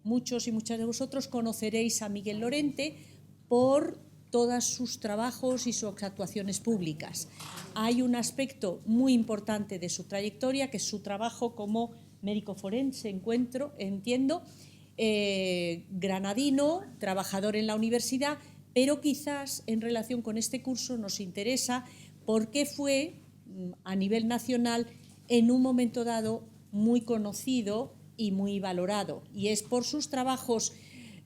muchos y muchas de vosotros conoceréis a Miguel Lorente por todos sus trabajos y sus actuaciones públicas. Hay un aspecto muy importante de su trayectoria, que es su trabajo como médico forense, entiendo, granadino, trabajador en la universidad, pero quizás en relación con este curso nos interesa por qué fue a nivel nacional en un momento dado muy conocido y muy valorado. Y es por sus trabajos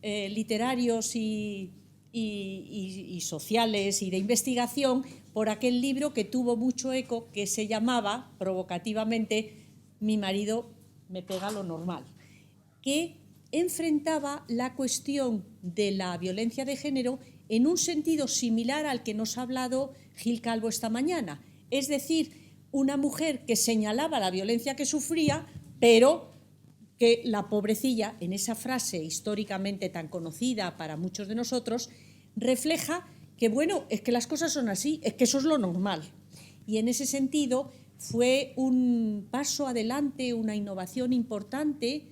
literarios y sociales y de investigación, por aquel libro que tuvo mucho eco, que se llamaba, provocativamente, Mi marido me pega lo normal, que enfrentaba la cuestión de la violencia de género en un sentido similar al que nos ha hablado Gil Calvo esta mañana. Es decir, una mujer que señalaba la violencia que sufría, pero que la pobrecilla, en esa frase históricamente tan conocida para muchos de nosotros, refleja que, bueno, es que las cosas son así, es que eso es lo normal. Y en ese sentido fue un paso adelante, una innovación importante,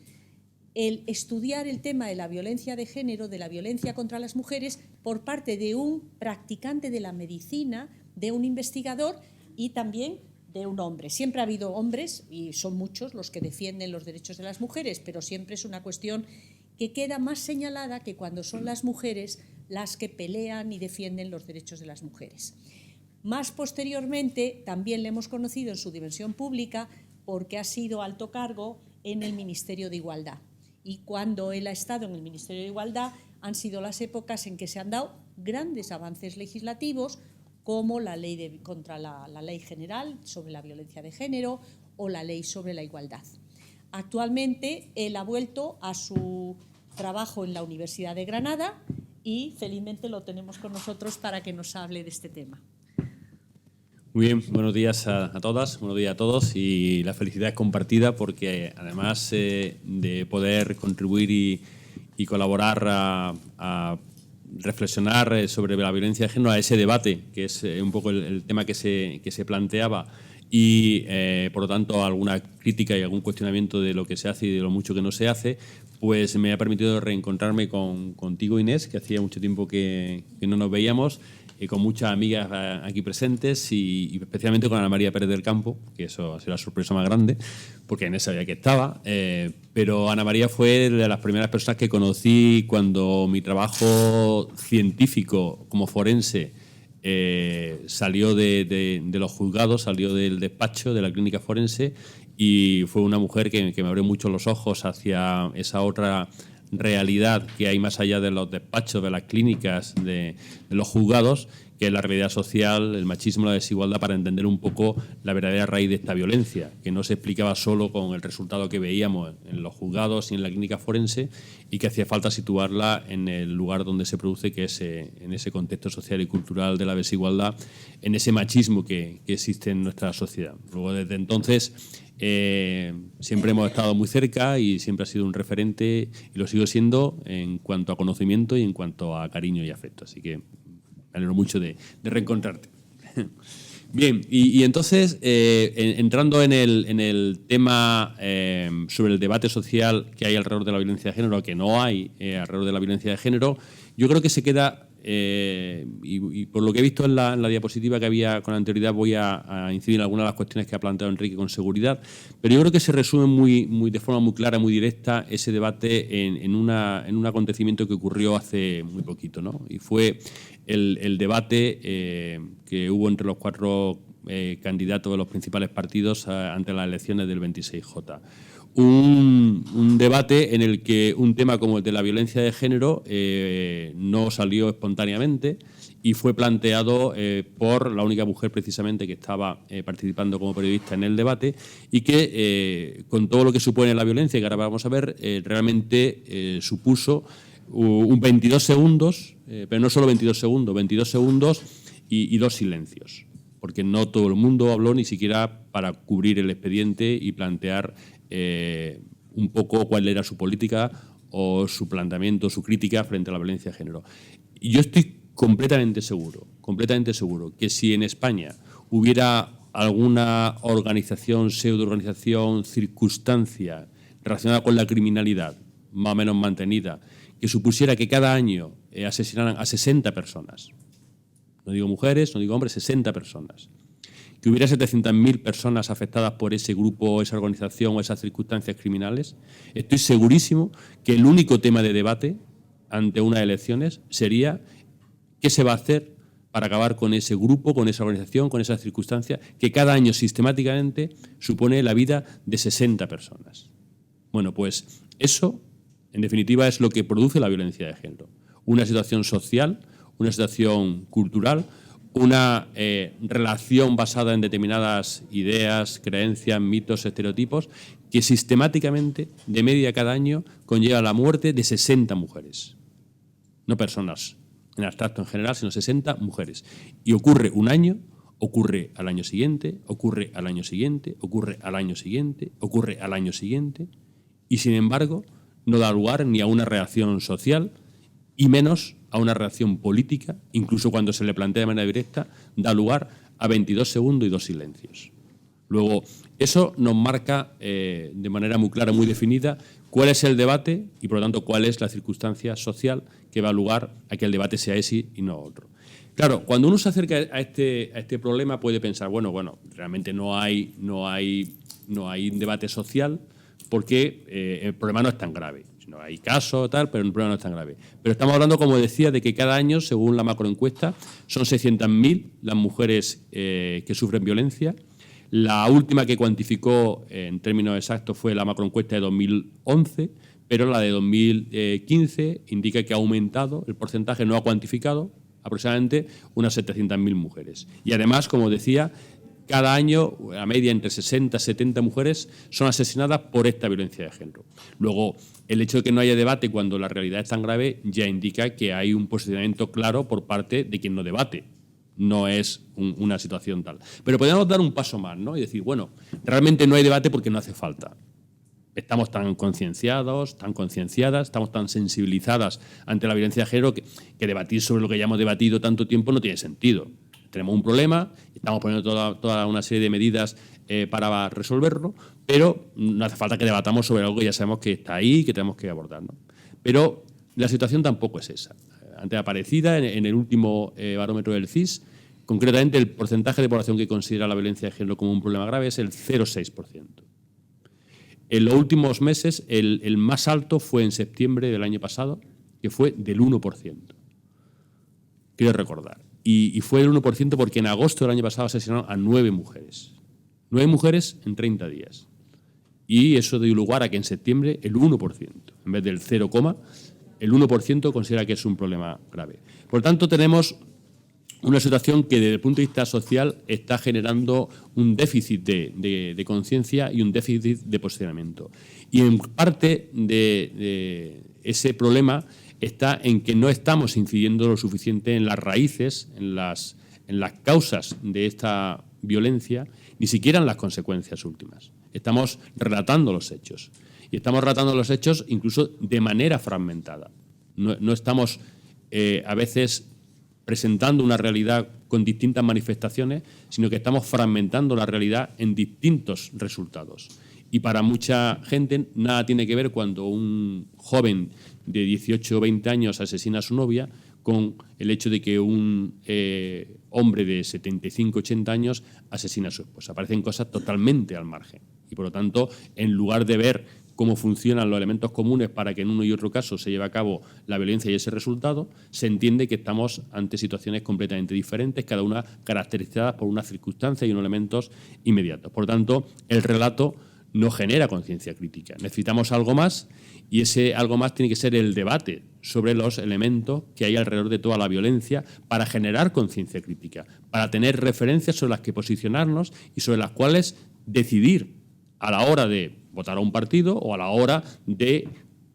el estudiar el tema de la violencia de género, de la violencia contra las mujeres, por parte de un practicante de la medicina, de un investigador y también de un hombre. Siempre ha habido hombres, y son muchos los que defienden los derechos de las mujeres, pero siempre es una cuestión que queda más señalada que cuando son las mujeres las que pelean y defienden los derechos de las mujeres. Más posteriormente, también le hemos conocido en su dimensión pública porque ha sido alto cargo en el Ministerio de Igualdad. Y cuando él ha estado en el Ministerio de Igualdad han sido las épocas en que se han dado grandes avances legislativos, como la ley contra la ley general sobre la violencia de género o la ley sobre la igualdad. Actualmente él ha vuelto a su trabajo en la Universidad de Granada y felizmente lo tenemos con nosotros para que nos hable de este tema. Muy bien, buenos días a todas, buenos días a todos, y la felicidad es compartida porque además de poder contribuir y colaborar a reflexionar sobre la violencia de género, a ese debate, que es un poco el tema que se planteaba, y por lo tanto alguna crítica y algún cuestionamiento de lo que se hace y de lo mucho que no se hace, pues me ha permitido reencontrarme contigo, Inés, que hacía mucho tiempo que no nos veíamos, con muchas amigas aquí presentes y especialmente con Ana María Pérez del Campo, que eso ha sido la sorpresa más grande, porque Inés sabía que estaba, pero Ana María fue de las primeras personas que conocí cuando mi trabajo científico como forense salió de los juzgados, salió del despacho de la clínica forense, y fue una mujer que me abrió mucho los ojos hacia esa otra realidad que hay más allá de los despachos, de las clínicas, de los juzgados, que es la realidad social, el machismo, la desigualdad, para entender un poco la verdadera raíz de esta violencia, que no se explicaba solo con el resultado que veíamos en los juzgados y en la clínica forense, y que hacía falta situarla en el lugar donde se produce, que es en ese contexto social y cultural de la desigualdad, en ese machismo que existe en nuestra sociedad. Luego, desde entonces, siempre hemos estado muy cerca y siempre ha sido un referente, y lo sigo siendo en cuanto a conocimiento y en cuanto a cariño y afecto. Así que me alegro mucho de reencontrarte. Bien, y entonces, entrando en el tema sobre el debate social que hay alrededor de la violencia de género, que no hay alrededor de la violencia de género, yo creo que se queda, y por lo que he visto en la diapositiva que había con anterioridad, voy a incidir en algunas de las cuestiones que ha planteado Enrique con seguridad, pero yo creo que se resume de forma muy clara, muy directa, ese debate en un acontecimiento que ocurrió hace muy poquito, ¿no? Y fue el debate que hubo entre los cuatro candidatos de los principales partidos ante las elecciones del 26J. Un debate en el que un tema como el de la violencia de género no salió espontáneamente y fue planteado por la única mujer precisamente que estaba participando como periodista en el debate, y que con todo lo que supone la violencia, que ahora vamos a ver, realmente supuso un 22 segundos, pero no solo 22 segundos y dos silencios, porque no todo el mundo habló ni siquiera para cubrir el expediente y plantear un poco cuál era su política o su planteamiento, su crítica frente a la violencia de género. Y yo estoy completamente seguro que si en España hubiera alguna organización, pseudoorganización, circunstancia relacionada con la criminalidad más o menos mantenida, que supusiera que cada año asesinaran a 60 personas, no digo mujeres, no digo hombres, 60 personas, que hubiera 700.000 personas afectadas por ese grupo, esa organización o esas circunstancias criminales, estoy segurísimo que el único tema de debate ante unas elecciones sería qué se va a hacer para acabar con ese grupo, con esa organización, con esas circunstancias que cada año sistemáticamente supone la vida de 60 personas. Bueno, pues eso, en definitiva, es lo que produce la violencia de género. Una situación social, una situación cultural, una relación basada en determinadas ideas, creencias, mitos, estereotipos, que sistemáticamente, de media cada año, conlleva la muerte de 60 mujeres. No personas en abstracto en general, sino 60 mujeres. Y ocurre un año, ocurre al año siguiente, ocurre al año siguiente, ocurre al año siguiente, ocurre al año siguiente, y sin embargo no da lugar ni a una reacción social y menos a una reacción política, incluso cuando se le plantea de manera directa, da lugar a 22 segundos y 2 silencios. Luego, eso nos marca de manera muy clara, muy definida, cuál es el debate y, por lo tanto, cuál es la circunstancia social que va a lugar a que el debate sea ese y no otro. Claro, cuando uno se acerca a este problema puede pensar, bueno, realmente no hay un debate social porque el problema no es tan grave. No hay casos, tal, pero el problema no es tan grave. Pero estamos hablando, como decía, de que cada año, según la macroencuesta, son 600.000 las mujeres que sufren violencia. La última que cuantificó en términos exactos fue la macroencuesta de 2011, pero la de 2015 indica que ha aumentado, el porcentaje no ha cuantificado, aproximadamente unas 700.000 mujeres. Y además, como decía, cada año, a media, entre 60 y 70 mujeres son asesinadas por esta violencia de género. Luego, el hecho de que no haya debate cuando la realidad es tan grave ya indica que hay un posicionamiento claro por parte de quien no debate. No es una situación tal. Pero podemos dar un paso más, ¿no? Y decir, bueno, realmente no hay debate porque no hace falta. Estamos tan concienciados, tan concienciadas, estamos tan sensibilizadas ante la violencia de género que debatir sobre lo que ya hemos debatido tanto tiempo no tiene sentido. Tenemos un problema, estamos poniendo toda una serie de medidas para resolverlo, pero no hace falta que debatamos sobre algo que ya sabemos que está ahí y que tenemos que abordar, ¿no? Pero la situación tampoco es esa. Ante la parecida, en el último barómetro del CIS, concretamente el porcentaje de población que considera la violencia de género como un problema grave es el 0,6%. En los últimos meses, el más alto fue en septiembre del año pasado, que fue del 1%. Quiero recordar. Y fue el 1% porque en agosto del año pasado asesinaron a 9 mujeres. 9 mujeres en 30 días. Y eso dio lugar a que en septiembre el 1%, en vez del 0, el 1% considera que es un problema grave. Por lo tanto, tenemos una situación que desde el punto de vista social está generando un déficit de conciencia y un déficit de posicionamiento. Y en parte de ese problema está en que no estamos incidiendo lo suficiente en las raíces, en las causas de esta violencia, ni siquiera en las consecuencias últimas. Estamos relatando los hechos. Y estamos relatando los hechos incluso de manera fragmentada. No estamos a veces presentando una realidad con distintas manifestaciones, sino que estamos fragmentando la realidad en distintos resultados. Y para mucha gente nada tiene que ver cuando un joven de 18 o 20 años asesina a su novia con el hecho de que un hombre de 75 o 80 años asesina a su esposa. Aparecen cosas totalmente al margen. Y por lo tanto, en lugar de ver cómo funcionan los elementos comunes para que en uno y otro caso se lleve a cabo la violencia y ese resultado, se entiende que estamos ante situaciones completamente diferentes, cada una caracterizadas por unas circunstancias y unos elementos inmediatos. Por lo tanto, el relato no genera conciencia crítica. Necesitamos algo más y ese algo más tiene que ser el debate sobre los elementos que hay alrededor de toda la violencia para generar conciencia crítica, para tener referencias sobre las que posicionarnos y sobre las cuales decidir a la hora de votar a un partido o a la hora de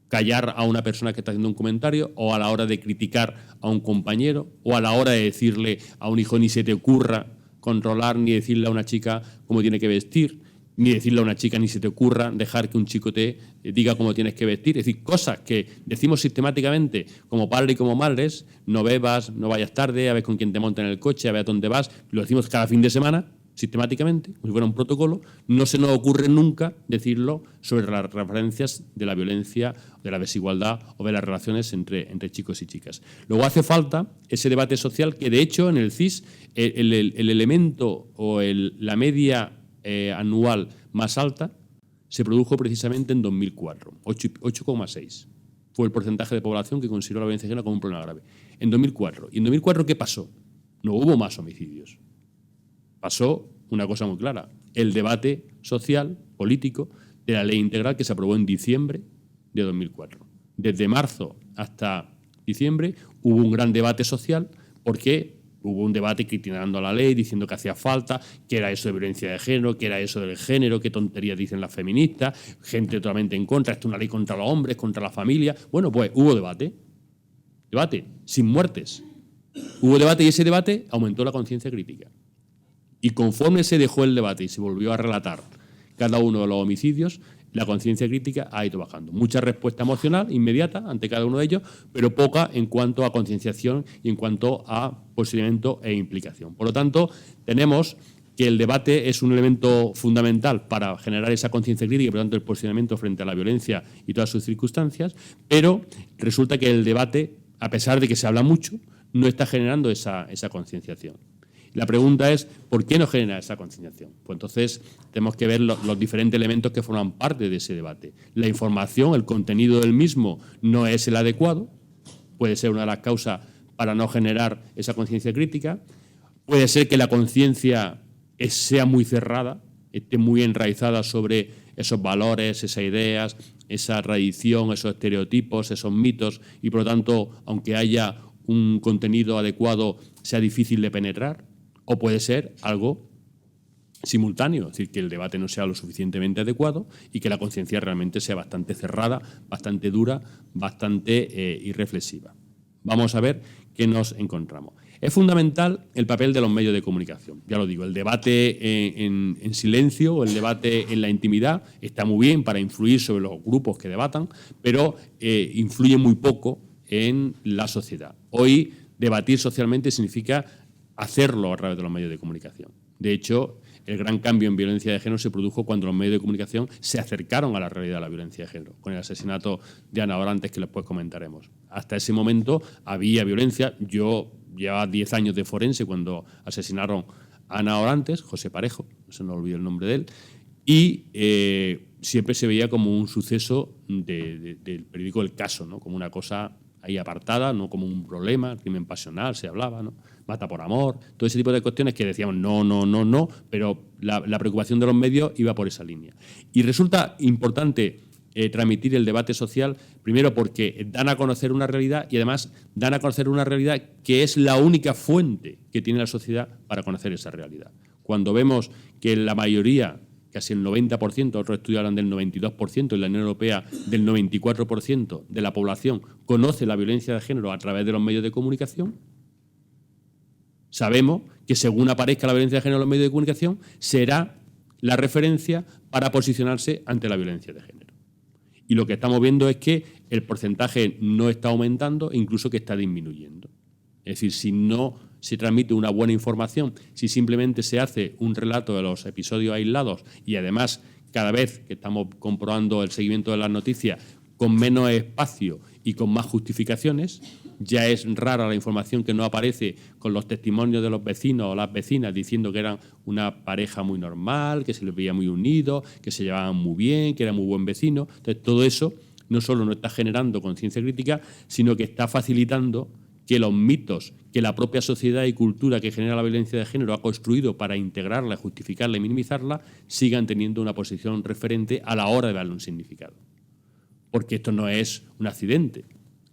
callar a una persona que está haciendo un comentario o a la hora de criticar a un compañero o a la hora de decirle a un hijo ni se te ocurra controlar ni decirle a una chica cómo tiene que vestir, ni decirle a una chica ni se te ocurra dejar que un chico te diga cómo tienes que vestir. Es decir, cosas que decimos sistemáticamente como padres y como madres, no bebas, no vayas tarde, a ver con quién te monta en el coche, a ver a dónde vas, lo decimos cada fin de semana sistemáticamente, como si fuera un protocolo, no se nos ocurre nunca decirlo sobre las referencias de la violencia, de la desigualdad o de las relaciones entre chicos y chicas. Luego hace falta ese debate social que, de hecho, en el CIS el elemento o la media anual más alta se produjo precisamente en 2004, 8,6. Fue el porcentaje de población que consideró la violencia de género como un problema grave. En 2004. ¿Y en 2004 qué pasó? No hubo más homicidios. Pasó una cosa muy clara, el debate social, político, de la ley integral que se aprobó en diciembre de 2004. Desde marzo hasta diciembre hubo un gran debate social porque hubo un debate criticando la ley, diciendo que hacía falta, que era eso de violencia de género, que era eso del género, qué tonterías dicen las feministas, gente totalmente en contra, esto es una ley contra los hombres, contra la familia. Bueno, pues hubo debate, sin muertes. Hubo debate y ese debate aumentó la conciencia crítica. Y conforme se dejó el debate y se volvió a relatar cada uno de los homicidios, la conciencia crítica ha ido bajando. Mucha respuesta emocional inmediata ante cada uno de ellos, pero poca en cuanto a concienciación y en cuanto a posicionamiento e implicación. Por lo tanto, tenemos que el debate es un elemento fundamental para generar esa conciencia crítica y, por lo tanto, el posicionamiento frente a la violencia y todas sus circunstancias, pero resulta que el debate, a pesar de que se habla mucho, no está generando esa concienciación. La pregunta es, ¿por qué no genera esa concienciación? Pues entonces tenemos que ver los diferentes elementos que forman parte de ese debate. La información, el contenido del mismo no es el adecuado, puede ser una de las causas para no generar esa conciencia crítica. Puede ser que la conciencia sea muy cerrada, esté muy enraizada sobre esos valores, esas ideas, esa tradición, esos estereotipos, esos mitos, y por lo tanto, aunque haya un contenido adecuado, sea difícil de penetrar. O puede ser algo simultáneo, es decir, que el debate no sea lo suficientemente adecuado y que la conciencia realmente sea bastante cerrada, bastante dura, bastante irreflexiva. Vamos a ver qué nos encontramos. Es fundamental el papel de los medios de comunicación. Ya lo digo, el debate en silencio o el debate en la intimidad está muy bien para influir sobre los grupos que debatan, pero influye muy poco en la sociedad. Hoy, debatir socialmente significa hacerlo a través de los medios de comunicación. De hecho, el gran cambio en violencia de género se produjo cuando los medios de comunicación se acercaron a la realidad de la violencia de género, con el asesinato de Ana Orantes, que después comentaremos. Hasta ese momento había violencia. Yo llevaba 10 años de forense cuando asesinaron a Ana Orantes, José Parejo, no se me olvidó el nombre de él, y siempre se veía como un suceso del periódico El Caso, ¿no? Como una cosa ahí apartada, no como un problema, el crimen pasional, se hablaba, ¿no? Mata por amor, todo ese tipo de cuestiones que decíamos no, pero la preocupación de los medios iba por esa línea. Y resulta importante transmitir el debate social, primero porque dan a conocer una realidad y además dan a conocer una realidad que es la única fuente que tiene la sociedad para conocer esa realidad. Cuando vemos que la mayoría, casi el 90%, otros estudios hablan del 92%, en la Unión Europea del 94% de la población conoce la violencia de género a través de los medios de comunicación, sabemos que según aparezca la violencia de género en los medios de comunicación, será la referencia para posicionarse ante la violencia de género. Y lo que estamos viendo es que el porcentaje no está aumentando e incluso que está disminuyendo. Es decir, si no se transmite una buena información, si simplemente se hace un relato de los episodios aislados y además cada vez que estamos comprobando el seguimiento de las noticias con menos espacio y con más justificaciones, ya es rara la información que no aparece con los testimonios de los vecinos o las vecinas diciendo que eran una pareja muy normal, que se les veía muy unidos, que se llevaban muy bien, que era muy buen vecino. Entonces, todo eso no solo no está generando conciencia crítica, sino que está facilitando que los mitos que la propia sociedad y cultura que genera la violencia de género ha construido para integrarla, justificarla y minimizarla, sigan teniendo una posición referente a la hora de darle un significado. Porque esto no es un accidente,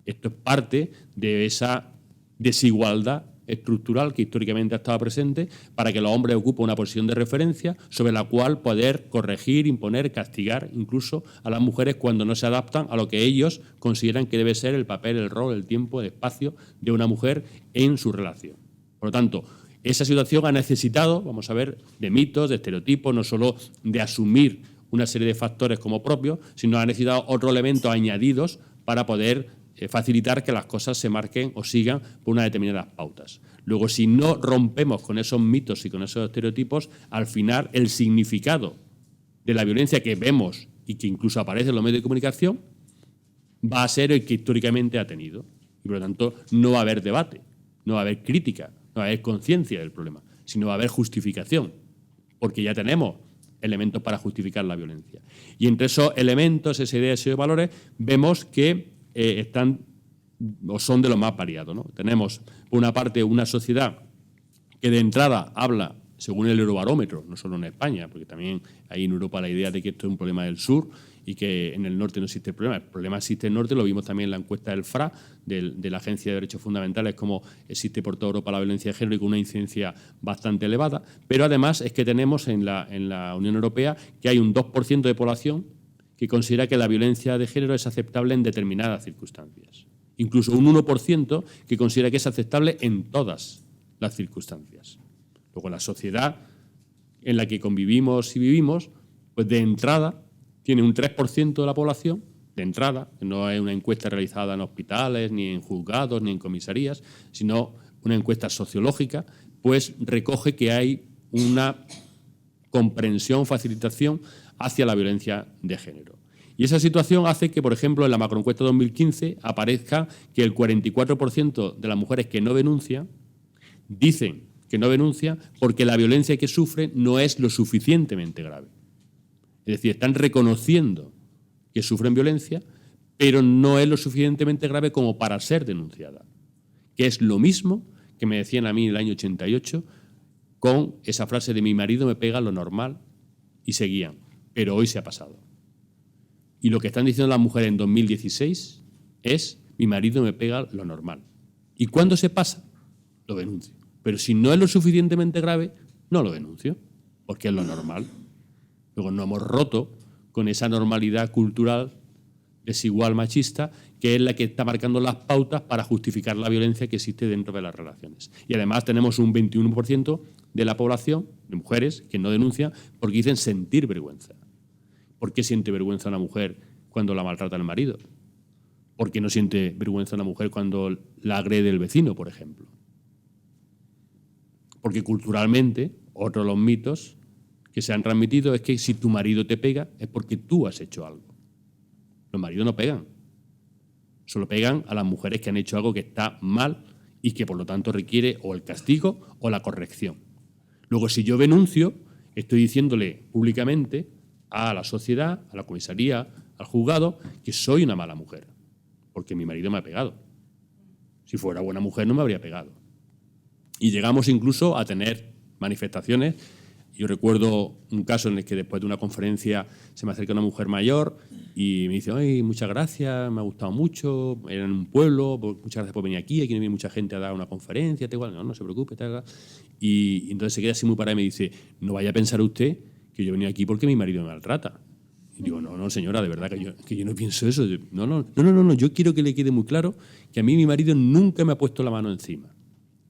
esto es parte de esa desigualdad estructural que históricamente ha estado presente para que los hombres ocupen una posición de referencia sobre la cual poder corregir, imponer, castigar incluso a las mujeres cuando no se adaptan a lo que ellos consideran que debe ser el papel, el rol, el tiempo, el espacio de una mujer en su relación. Por lo tanto, esa situación ha necesitado, vamos a ver, de mitos, de estereotipos, no solo de asumir una serie de factores como propios, sino ha necesitado otros elementos añadidos para poder facilitar que las cosas se marquen o sigan por unas determinadas pautas. Luego, si no rompemos con esos mitos y con esos estereotipos, al final el significado de la violencia que vemos y que incluso aparece en los medios de comunicación va a ser el que históricamente ha tenido. Y por lo tanto no va a haber debate, no va a haber crítica, no va a haber conciencia del problema, sino va a haber justificación, porque ya tenemos elementos para justificar la violencia. Y entre esos elementos, esas ideas y esos valores, vemos que están o son de lo más variados, ¿no? Tenemos, por una parte, una sociedad que de entrada habla, según el Eurobarómetro, no solo en España, porque también hay en Europa la idea de que esto es un problema del sur y que en el norte no existe el problema. El problema existe en el norte, lo vimos también en la encuesta del FRA, de la Agencia de Derechos Fundamentales, como existe por toda Europa la violencia de género y con una incidencia bastante elevada. Pero además es que tenemos en la Unión Europea que hay un 2% de población que considera que la violencia de género es aceptable en determinadas circunstancias. Incluso un 1% que considera que es aceptable en todas las circunstancias. Luego, la sociedad en la que convivimos y vivimos, pues de entrada tiene un 3% de la población, de entrada, que no es una encuesta realizada en hospitales, ni en juzgados, ni en comisarías, sino una encuesta sociológica, pues recoge que hay una comprensión, facilitación hacia la violencia de género. Y esa situación hace que, por ejemplo, en la macroencuesta 2015 aparezca que el 44% de las mujeres que no denuncian dicen que no denuncian porque la violencia que sufren no es lo suficientemente grave. Es decir, están reconociendo que sufren violencia, pero no es lo suficientemente grave como para ser denunciada. Que es lo mismo que me decían a mí en el año 88 con esa frase de mi marido me pega lo normal y seguían. Pero hoy se ha pasado. Y lo que están diciendo las mujeres en 2016 es mi marido me pega lo normal. Y cuando se pasa, lo denuncio. Pero si no es lo suficientemente grave, no lo denuncio, porque es lo normal. Luego no hemos roto con esa normalidad cultural desigual machista que es la que está marcando las pautas para justificar la violencia que existe dentro de las relaciones. Y además tenemos un 21% de la población, de mujeres, que no denuncian porque dicen sentir vergüenza. ¿Por qué siente vergüenza una mujer cuando la maltrata el marido? ¿Por qué no siente vergüenza una mujer cuando la agrede el vecino, por ejemplo? Porque culturalmente, otro de los mitos que se han transmitido es que si tu marido te pega es porque tú has hecho algo. Los maridos no pegan. Solo pegan a las mujeres que han hecho algo que está mal y que por lo tanto requiere o el castigo o la corrección. Luego, si yo denuncio, estoy diciéndole públicamente a la sociedad, a la comisaría, al juzgado, que soy una mala mujer, porque mi marido me ha pegado. Si fuera buena mujer no me habría pegado. Y llegamos incluso a tener manifestaciones. Yo recuerdo un caso en el que después de una conferencia se me acerca una mujer mayor y me dice, ay, muchas gracias, me ha gustado mucho, era en un pueblo, muchas gracias por venir aquí no viene mucha gente a dar una conferencia, no se preocupe, tal. Y entonces se queda así muy parada y me dice, no vaya a pensar usted que yo he venido aquí porque mi marido me maltrata. Y digo, no, señora, de verdad que yo no pienso eso. No, yo quiero que le quede muy claro que a mí mi marido nunca me ha puesto la mano encima.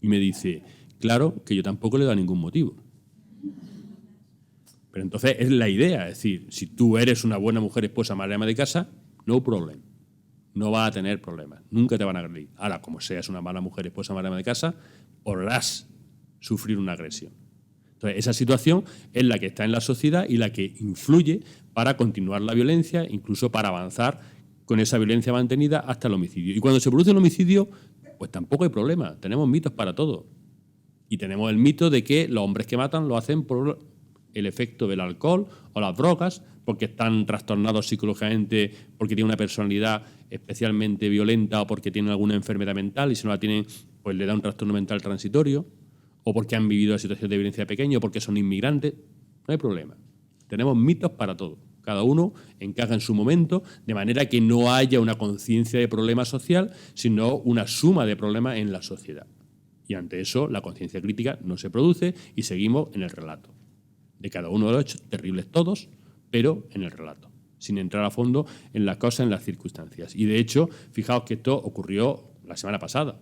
Y me dice, claro, que yo tampoco le he dado ningún motivo. Pero entonces es la idea, es decir, si tú eres una buena mujer, esposa, madre ama de casa, no problem. No vas a tener problemas, nunca te van a agredir. Ahora, como seas una mala mujer, esposa, madre ama de casa, podrás sufrir una agresión. Entonces, esa situación es la que está en la sociedad y la que influye para continuar la violencia, incluso para avanzar con esa violencia mantenida hasta el homicidio. Y cuando se produce el homicidio, pues tampoco hay problema. Tenemos mitos para todo. Y tenemos el mito de que los hombres que matan lo hacen por el efecto del alcohol o las drogas, porque están trastornados psicológicamente, porque tienen una personalidad especialmente violenta o porque tienen alguna enfermedad mental y si no la tienen, pues le da un trastorno mental transitorio, o porque han vivido la situación de violencia de pequeño, o porque son inmigrantes. No hay problema. Tenemos mitos para todo. Cada uno encaja en su momento, de manera que no haya una conciencia de problema social, sino una suma de problemas en la sociedad. Y ante eso, la conciencia crítica no se produce y seguimos en el relato de cada uno de los hechos, terribles todos, pero en el relato, sin entrar a fondo en las cosas, en las circunstancias. Y de hecho, fijaos que esto ocurrió la semana pasada.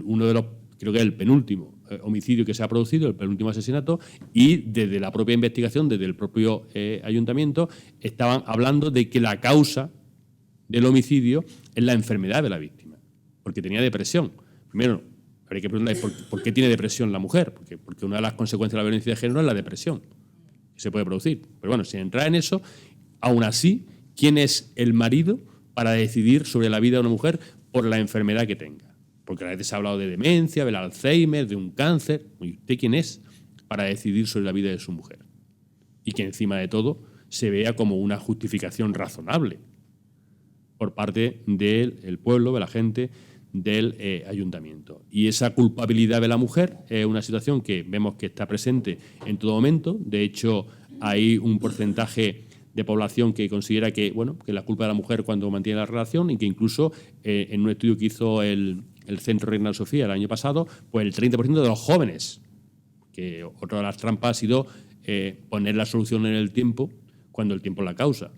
Uno de los, creo que es el penúltimo homicidio que se ha producido, el penúltimo asesinato, y desde la propia investigación, desde el propio ayuntamiento, estaban hablando de que la causa del homicidio es la enfermedad de la víctima, porque tenía depresión. Primero, habría que preguntar ¿por qué tiene depresión la mujer? Porque una de las consecuencias de la violencia de género es la depresión, que se puede producir. Pero bueno, sin entrar en eso, aún así, ¿quién es el marido para decidir sobre la vida de una mujer por la enfermedad que tenga? Porque a veces se ha hablado de demencia, del Alzheimer, de un cáncer. ¿Y usted quién es para decidir sobre la vida de su mujer? Y que encima de todo se vea como una justificación razonable por parte del pueblo, de la gente, del ayuntamiento. Y esa culpabilidad de la mujer es una situación que vemos que está presente en todo momento. De hecho, hay un porcentaje de población que considera que, bueno, que la culpa de la mujer cuando mantiene la relación, y que incluso en un estudio que hizo el Centro Reina Sofía el año pasado, pues el 30% de los jóvenes, que otra de las trampas ha sido poner la solución en el tiempo cuando el tiempo es la causa.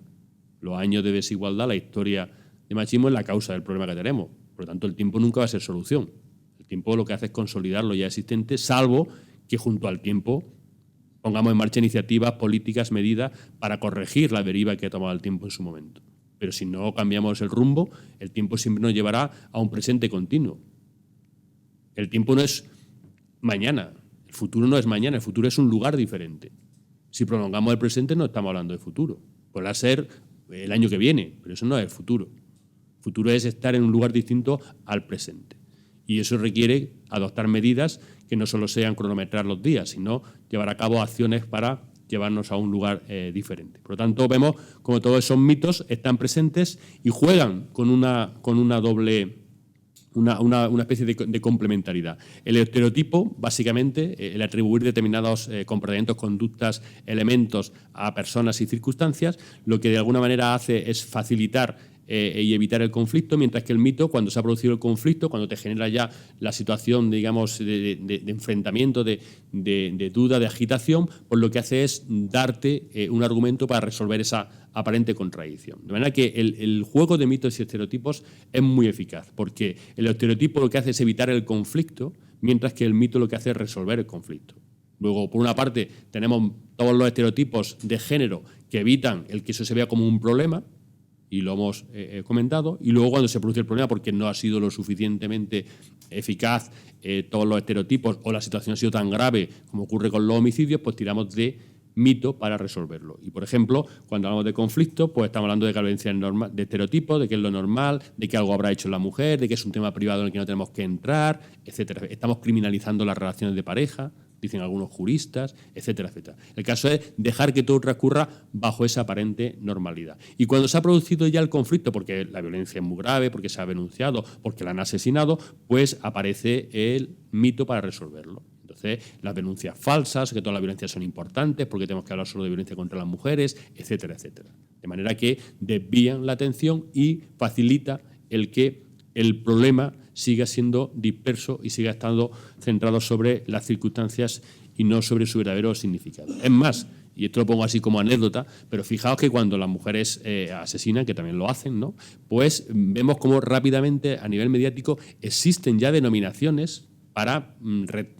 Los años de desigualdad, la historia de machismo es la causa del problema que tenemos. Por lo tanto, el tiempo nunca va a ser solución. El tiempo lo que hace es consolidar lo ya existente, salvo que junto al tiempo pongamos en marcha iniciativas, políticas, medidas para corregir la deriva que ha tomado el tiempo en su momento. Pero si no cambiamos el rumbo, el tiempo siempre nos llevará a un presente continuo. El tiempo no es mañana, el futuro no es mañana, el futuro es un lugar diferente. Si prolongamos el presente no estamos hablando de futuro. Podrá ser el año que viene, pero eso no es el futuro. El futuro es estar en un lugar distinto al presente. Y eso requiere adoptar medidas que no solo sean cronometrar los días, sino llevar a cabo acciones para llevarnos a un lugar diferente. Por lo tanto, vemos como todos esos mitos están presentes y juegan con una doble, una especie de complementariedad. El estereotipo, básicamente, el atribuir determinados comportamientos, conductas, elementos a personas y circunstancias, lo que de alguna manera hace es facilitar y evitar el conflicto, mientras que el mito, cuando se ha producido el conflicto, cuando te genera ya la situación, digamos, de enfrentamiento, de duda, de agitación, pues lo que hace es darte un argumento para resolver esa aparente contradicción. De manera que el juego de mitos y estereotipos es muy eficaz, porque el estereotipo lo que hace es evitar el conflicto, mientras que el mito lo que hace es resolver el conflicto. Luego, por una parte, tenemos todos los estereotipos de género que evitan el que eso se vea como un problema, y lo hemos comentado, y luego cuando se produce el problema porque no ha sido lo suficientemente eficaz todos los estereotipos o la situación ha sido tan grave como ocurre con los homicidios, pues tiramos de mito para resolverlo. Y, por ejemplo, cuando hablamos de conflicto, pues estamos hablando de que la violencia es normal, de estereotipos, de que es lo normal, de que algo habrá hecho la mujer, de que es un tema privado en el que no tenemos que entrar, etcétera. Estamos criminalizando las relaciones de pareja, dicen algunos juristas, etcétera, etcétera. El caso es dejar que todo transcurra bajo esa aparente normalidad. Y cuando se ha producido ya el conflicto, porque la violencia es muy grave, porque se ha denunciado, porque la han asesinado, pues aparece el mito para resolverlo. Entonces, las denuncias falsas, que todas las violencias son importantes, porque tenemos que hablar solo de violencia contra las mujeres, etcétera, etcétera. De manera que desvían la atención y facilita el que el problema siga siendo disperso y siga estando centrado sobre las circunstancias y no sobre su verdadero significado. Es más, y esto lo pongo así como anécdota, pero fijaos que cuando las mujeres asesinan, que también lo hacen, ¿no?, pues vemos cómo rápidamente a nivel mediático existen ya denominaciones para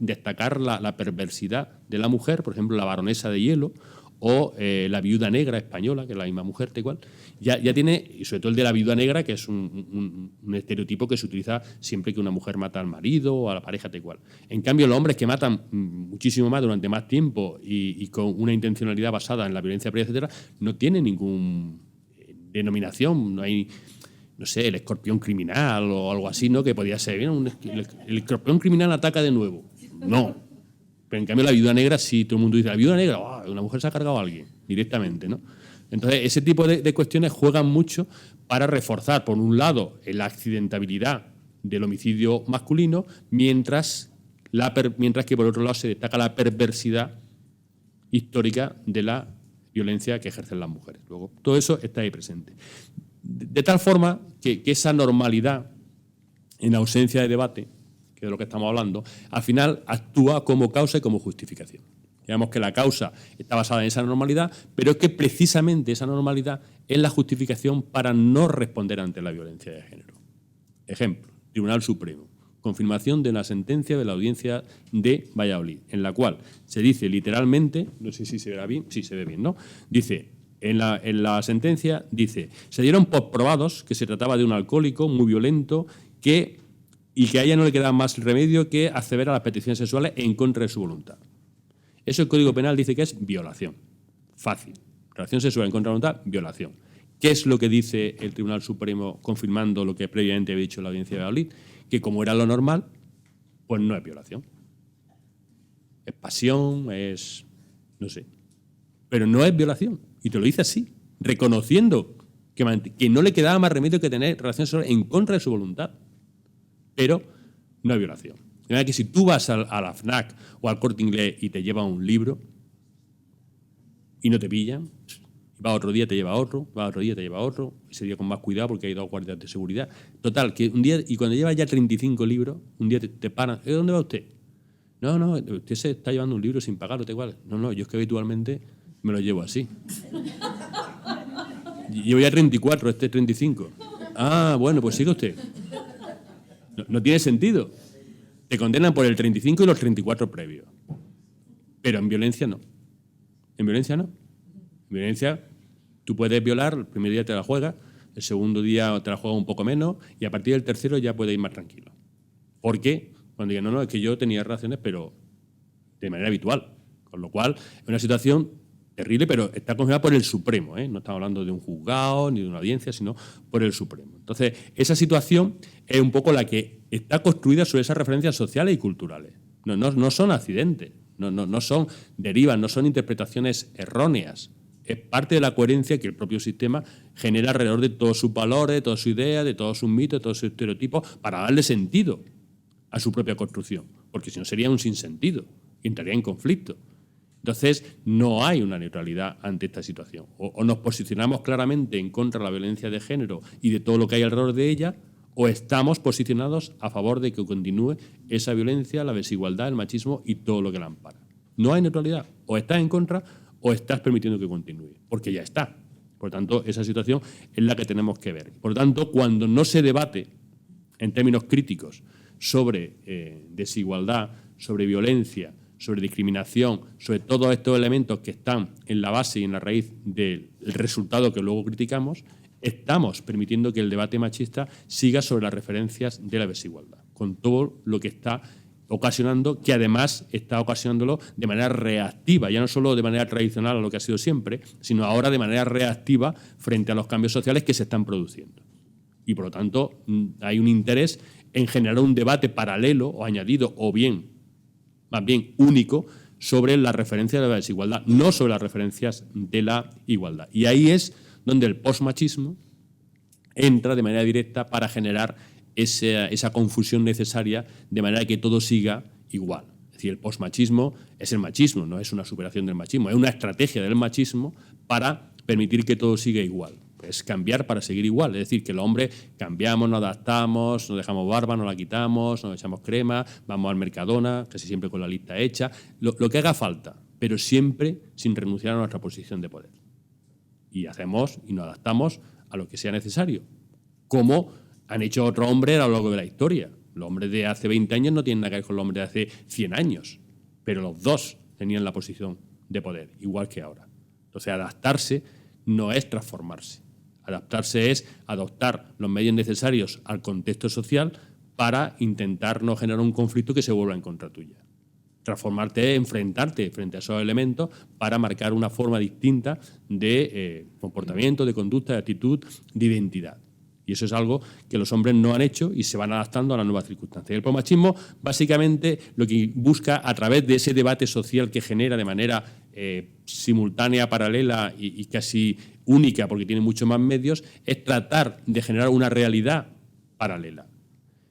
destacar la perversidad de la mujer, por ejemplo, la baronesa de hielo, o la viuda negra española, que es la misma mujer, tal igual, ya tiene, y sobre todo el de la viuda negra, que es un estereotipo que se utiliza siempre que una mujer mata al marido o a la pareja, tal igual. En cambio, los hombres que matan muchísimo más durante más tiempo y con una intencionalidad basada en la violencia previa, etcétera, no tienen ninguna denominación, no hay, no sé, el escorpión criminal o algo así, ¿no?, que podía ser, el escorpión criminal ataca de nuevo. No. Pero en cambio la viuda negra sí, todo el mundo dice, la viuda negra, ¡oh!, una mujer se ha cargado a alguien directamente, ¿no? Entonces, ese tipo de cuestiones juegan mucho para reforzar, por un lado, la accidentabilidad del homicidio masculino, mientras que por otro lado se destaca la perversidad histórica de la violencia que ejercen las mujeres. Luego, todo eso está ahí presente. De tal forma que esa normalidad, en ausencia de debate, que de lo que estamos hablando, al final actúa como causa y como justificación. Digamos que la causa está basada en esa normalidad, pero es que precisamente esa normalidad es la justificación para no responder ante la violencia de género. Ejemplo, Tribunal Supremo. Confirmación de la sentencia de la Audiencia de Valladolid, en la cual se dice literalmente, no sé si se verá bien, sí se ve bien, ¿no? Dice, En la sentencia dice, se dieron por probados que se trataba de un alcohólico muy violento y que a ella no le quedaba más remedio que acceder a las peticiones sexuales en contra de su voluntad. Eso el Código Penal dice que es violación. Fácil. Relación sexual en contra de la voluntad, violación. ¿Qué es lo que dice el Tribunal Supremo confirmando lo que previamente había dicho la Audiencia de Valladolid? Que como era lo normal, pues no es violación. Es pasión, es... no sé. Pero no es violación. Y te lo dice así, reconociendo que no le quedaba más remedio que tener relaciones sexuales en contra de su voluntad. Pero no es violación. De manera que si tú vas a la FNAC o al Corte Inglés y te llevas un libro y no te pillan, va otro día, te lleva otro, va otro día, te lleva otro, ese día con más cuidado porque hay 2 guardias de seguridad. Total, que un día, y cuando llevas ya 35 libros, un día te paran. ¿Dónde va usted? No, usted se está llevando un libro sin pagarlo, igual. No, yo es que habitualmente me lo llevo así. Llevo ya 34, este es 35. Ah, bueno, pues sigue usted. No tiene sentido. Te condenan por el 35 y los 34 previos. Pero en violencia no. En violencia no. En violencia tú puedes violar, el primer día te la juegas, el segundo día te la juegas un poco menos y a partir del tercero ya puedes ir más tranquilo. ¿Por qué? Cuando digan, no, es que yo tenía relaciones, pero de manera habitual. Con lo cual, es una situación terrible, pero está confirmada por el Supremo, ¿eh? No estamos hablando de un juzgado ni de una audiencia, sino por el Supremo. Entonces, esa situación es un poco la que está construida sobre esas referencias sociales y culturales. No son accidentes, no son derivas, no son interpretaciones erróneas. Es parte de la coherencia que el propio sistema genera alrededor de todos sus valores, de todas sus ideas, de todos sus mitos, de todos sus estereotipos, para darle sentido a su propia construcción. Porque si no sería un sinsentido y entraría en conflicto. Entonces, no hay una neutralidad ante esta situación. O nos posicionamos claramente en contra de la violencia de género y de todo lo que hay alrededor de ella, o estamos posicionados a favor de que continúe esa violencia, la desigualdad, el machismo y todo lo que la ampara. No hay neutralidad. O estás en contra o estás permitiendo que continúe, porque ya está. Por lo tanto, esa situación es la que tenemos que ver. Por lo tanto, cuando no se debate en términos críticos sobre desigualdad, sobre violencia, sobre discriminación, sobre todos estos elementos que están en la base y en la raíz del resultado que luego criticamos, estamos permitiendo que el debate machista siga sobre las referencias de la desigualdad, con todo lo que está ocasionando, que además está ocasionándolo de manera reactiva, ya no solo de manera tradicional a lo que ha sido siempre, sino ahora de manera reactiva frente a los cambios sociales que se están produciendo. Y por lo tanto hay un interés en generar un debate paralelo o añadido o bien, más bien único, sobre las referencias de la desigualdad, no sobre las referencias de la igualdad. Y ahí es donde el postmachismo entra de manera directa para generar esa confusión necesaria de manera que todo siga igual. Es decir, el postmachismo es el machismo, no es una superación del machismo, es una estrategia del machismo para permitir que todo siga igual. Es cambiar para seguir igual, es decir, que los hombres cambiamos, nos adaptamos, nos dejamos barba, nos la quitamos, nos echamos crema, vamos al Mercadona, casi siempre con la lista hecha, lo que haga falta, pero siempre sin renunciar a nuestra posición de poder. Y hacemos y nos adaptamos a lo que sea necesario, como han hecho otros hombres a lo largo de la historia. Los hombres de hace 20 años no tienen nada que ver con los hombres de hace 100 años, pero los dos tenían la posición de poder, igual que ahora. Entonces, adaptarse no es transformarse. Adaptarse es adoptar los medios necesarios al contexto social para intentar no generar un conflicto que se vuelva en contra tuya. Transformarte es enfrentarte frente a esos elementos para marcar una forma distinta de comportamiento, de conducta, de actitud, de identidad. Y eso es algo que los hombres no han hecho y se van adaptando a las nuevas circunstancias. El postmachismo, básicamente, lo que busca a través de ese debate social que genera de manera simultánea, paralela y casi única, porque tiene muchos más medios, es tratar de generar una realidad paralela.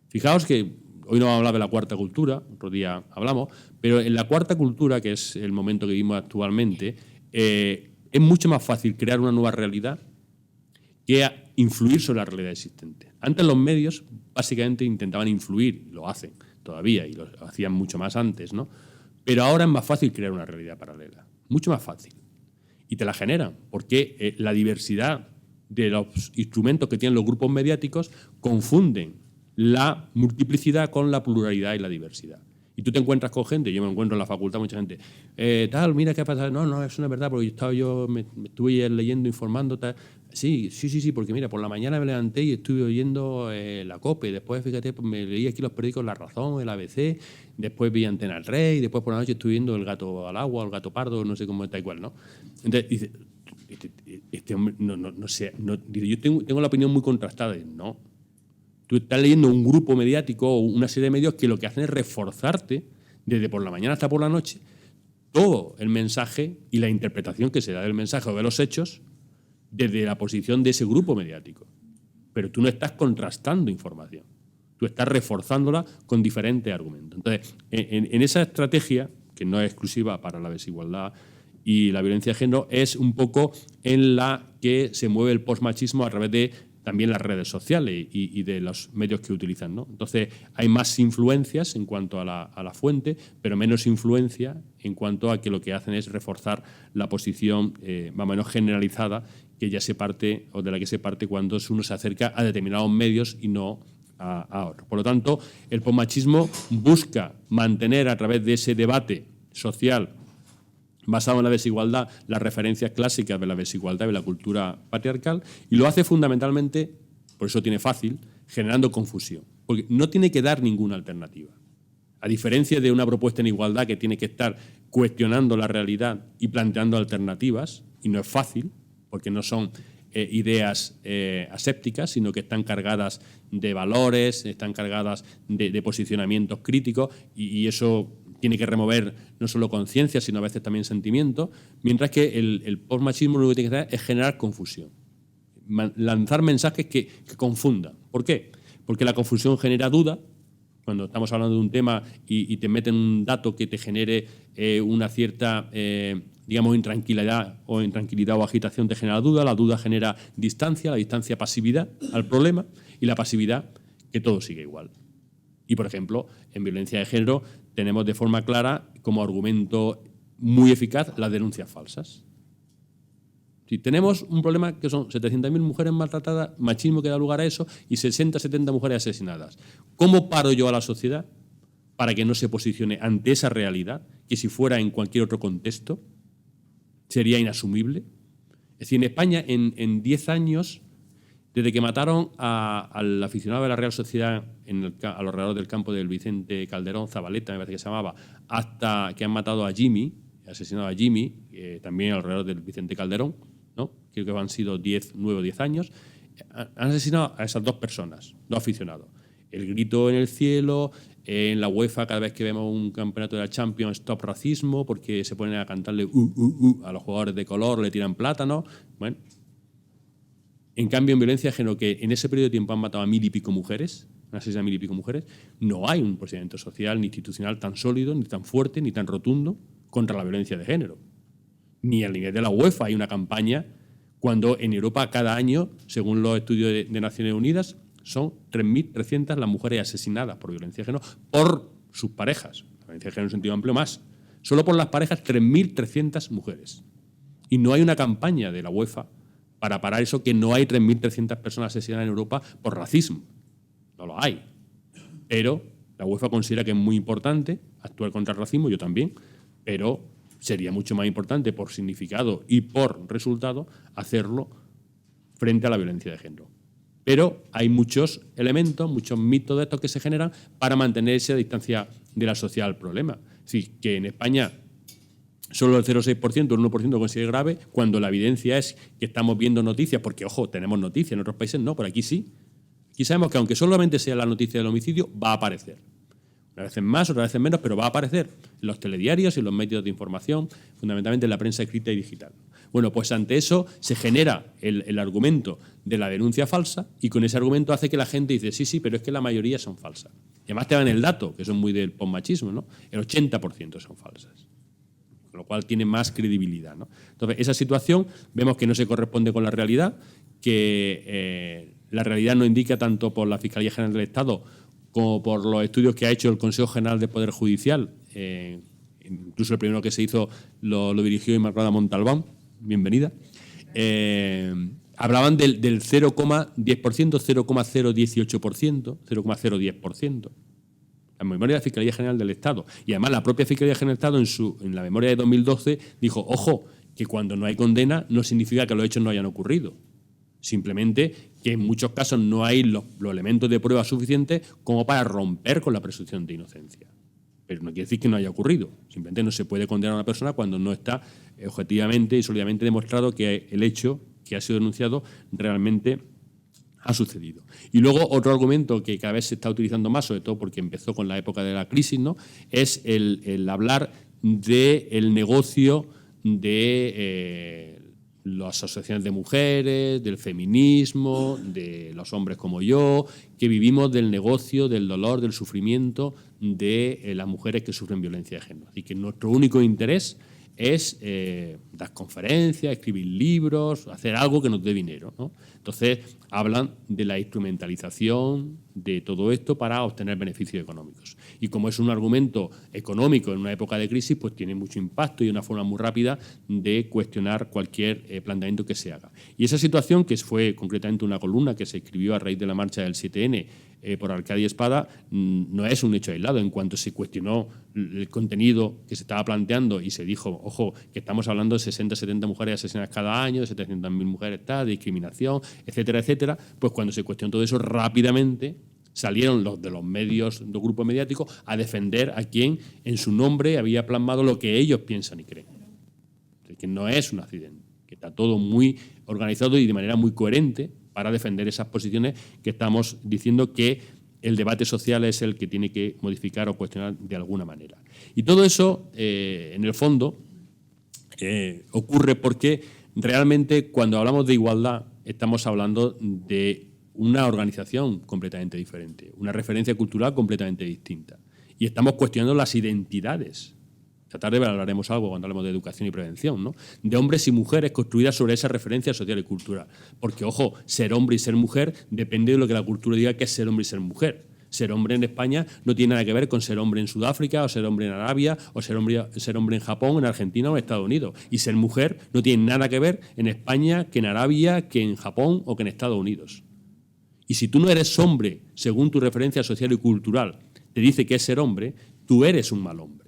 Fijaos que hoy no vamos a hablar de la cuarta cultura, otro día hablamos, pero en la cuarta cultura, que es el momento que vivimos actualmente, es mucho más fácil crear una nueva realidad que influir sobre la realidad existente. Antes los medios básicamente intentaban influir, lo hacen todavía y lo hacían mucho más antes, ¿no? Pero ahora es más fácil crear una realidad paralela, mucho más fácil. Y te la generan, porque la diversidad de los instrumentos que tienen los grupos mediáticos confunden la multiplicidad con la pluralidad y la diversidad. Y tú te encuentras con gente, yo me encuentro en la facultad mucha gente, tal, mira qué ha pasado. No, eso no es verdad, porque me estuve leyendo, informando, tal. Sí, porque mira, por la mañana me levanté y estuve oyendo la COPE, después, fíjate, pues me leí aquí los periódicos La Razón, el ABC, después vi Antena El Rey, después por la noche estuve viendo El Gato al Agua, El Gato Pardo, no sé cómo está igual, ¿no? Entonces, dice, este hombre, no sé, dice, yo tengo la opinión muy contrastada. No. Tú estás leyendo un grupo mediático o una serie de medios que lo que hacen es reforzarte desde por la mañana hasta por la noche todo el mensaje y la interpretación que se da del mensaje o de los hechos desde la posición de ese grupo mediático. Pero tú no estás contrastando información, tú estás reforzándola con diferentes argumentos. Entonces, en esa estrategia, que no es exclusiva para la desigualdad y la violencia de género, es un poco en la que se mueve el postmachismo a través de también las redes sociales y de los medios que utilizan, ¿no? Entonces, hay más influencias en cuanto a la fuente, pero menos influencia en cuanto a que lo que hacen es reforzar la posición más o menos generalizada que ya se parte o de la que se parte cuando uno se acerca a determinados medios y no a otros. Por lo tanto, el postmachismo busca mantener a través de ese debate social basado en la desigualdad, las referencias clásicas de la desigualdad y de la cultura patriarcal, y lo hace fundamentalmente, por eso tiene fácil, generando confusión, porque no tiene que dar ninguna alternativa. A diferencia de una propuesta en igualdad que tiene que estar cuestionando la realidad y planteando alternativas, y no es fácil, porque no son ideas asépticas, sino que están cargadas de valores, están cargadas de posicionamientos críticos, y eso tiene que remover no solo conciencia, sino a veces también sentimiento, mientras que el postmachismo lo que tiene que hacer es generar confusión, lanzar mensajes que confundan. ¿Por qué? Porque la confusión genera duda. Cuando estamos hablando de un tema y te meten un dato que te genere una cierta, digamos, intranquilidad o agitación, te genera duda, la duda genera distancia, la distancia pasividad al problema y la pasividad que todo sigue igual. Y, por ejemplo, en violencia de género tenemos de forma clara como argumento muy eficaz las denuncias falsas. Si tenemos un problema que son 700.000 mujeres maltratadas, machismo que da lugar a eso, y 60, 70 mujeres asesinadas. ¿Cómo paro yo a la sociedad para que no se posicione ante esa realidad, que si fuera en cualquier otro contexto sería inasumible? Es decir, en España, en 10 años, desde que mataron al aficionado de la Real Sociedad a los alrededores del campo del Vicente Calderón, Zabaleta, me parece que se llamaba, hasta que han matado a Jimmy, asesinado a Jimmy, también alrededor del Vicente Calderón, ¿no? Creo que han sido 9 o 10 años, han asesinado a esas dos personas, dos aficionados. El grito en el cielo, en la UEFA cada vez que vemos un campeonato de la Champions, stop racismo, porque se ponen a cantarle a los jugadores de color, le tiran plátano. Bueno. En cambio, en violencia de género, que en ese periodo de tiempo han matado a 1000 y pico mujeres, han asesinado a 1000 y pico mujeres, no hay un procedimiento social ni institucional tan sólido, ni tan fuerte, ni tan rotundo contra la violencia de género. Ni al nivel de la UEFA hay una campaña cuando en Europa cada año, según los estudios de Naciones Unidas, son 3.300 las mujeres asesinadas por violencia de género por sus parejas. La violencia de género en un sentido amplio más. Solo por las parejas, 3.300 mujeres. Y no hay una campaña de la UEFA para parar eso, que no hay 3.300 personas asesinadas en Europa por racismo. No lo hay. Pero la UEFA considera que es muy importante actuar contra el racismo, yo también, pero sería mucho más importante por significado y por resultado hacerlo frente a la violencia de género. Pero hay muchos elementos, muchos mitos de estos que se generan para mantener esa distancia de la sociedad al problema. Es decir, que en España solo el 0,6%, el 1% considera grave, cuando la evidencia es que estamos viendo noticias, porque, ojo, tenemos noticias, en otros países no, pero aquí sí. Aquí sabemos que aunque solamente sea la noticia del homicidio, va a aparecer. Una vez más, otra vez menos, pero va a aparecer en los telediarios y en los medios de información, fundamentalmente en la prensa escrita y digital. Bueno, pues ante eso se genera el argumento de la denuncia falsa, y con ese argumento hace que la gente dice, sí, pero es que la mayoría son falsas. Y además te dan el dato, que son muy del postmachismo, ¿no? El 80% son falsas. Con lo cual tiene más credibilidad, ¿no? Entonces, esa situación vemos que no se corresponde con la realidad, que la realidad no indica tanto por la Fiscalía General del Estado como por los estudios que ha hecho el Consejo General del Poder Judicial. Incluso el primero que se hizo lo dirigió Inmaculada Montalbán, bienvenida. Hablaban del 0,10%, 0,018%, 0,010%. la memoria de la Fiscalía General del Estado. Y además la propia Fiscalía General del Estado en la memoria de 2012 dijo, ojo, que cuando no hay condena no significa que los hechos no hayan ocurrido. Simplemente que en muchos casos no hay los elementos de prueba suficientes como para romper con la presunción de inocencia. Pero no quiere decir que no haya ocurrido. Simplemente no se puede condenar a una persona cuando no está objetivamente y sólidamente demostrado que el hecho que ha sido denunciado realmente ha sucedido. Y luego otro argumento que cada vez se está utilizando más, sobre todo porque empezó con la época de la crisis, ¿no?, es el hablar del negocio de las asociaciones de mujeres, del feminismo, de los hombres como yo, que vivimos del negocio, del dolor, del sufrimiento de las mujeres que sufren violencia de género. Así que nuestro único interés es dar conferencias, escribir libros, hacer algo que nos dé dinero, ¿no? Entonces, hablan de la instrumentalización de todo esto para obtener beneficios económicos. Y como es un argumento económico en una época de crisis, pues tiene mucho impacto y una forma muy rápida de cuestionar cualquier planteamiento que se haga. Y esa situación, que fue concretamente una columna que se escribió a raíz de la marcha del 7N por Arcadia Espada, no es un hecho aislado. En cuanto se cuestionó el contenido que se estaba planteando y se dijo, ojo, que estamos hablando de 60, 70 mujeres asesinadas cada año, de 700.000 mujeres, de discriminación, etcétera, etcétera, pues cuando se cuestionó todo eso, rápidamente salieron los de los medios, los grupos mediáticos, a defender a quien en su nombre había plasmado lo que ellos piensan y creen. Que no es un accidente, que está todo muy organizado y de manera muy coherente para defender esas posiciones que estamos diciendo que el debate social es el que tiene que modificar o cuestionar de alguna manera. Y todo eso, en el fondo, ocurre porque realmente cuando hablamos de igualdad estamos hablando de una organización completamente diferente, una referencia cultural completamente distinta. Y estamos cuestionando las identidades. Esta tarde hablaremos algo cuando hablemos de educación y prevención, ¿no?, de hombres y mujeres construidas sobre esa referencia social y cultural. Porque, ojo, ser hombre y ser mujer depende de lo que la cultura diga que es ser hombre y ser mujer. Ser hombre en España no tiene nada que ver con ser hombre en Sudáfrica, o ser hombre en Arabia, o ser hombre en Japón, en Argentina o en Estados Unidos. Y ser mujer no tiene nada que ver en España, que en Arabia, que en Japón o que en Estados Unidos. Y si tú no eres hombre, según tu referencia social y cultural te dice que es ser hombre, tú eres un mal hombre.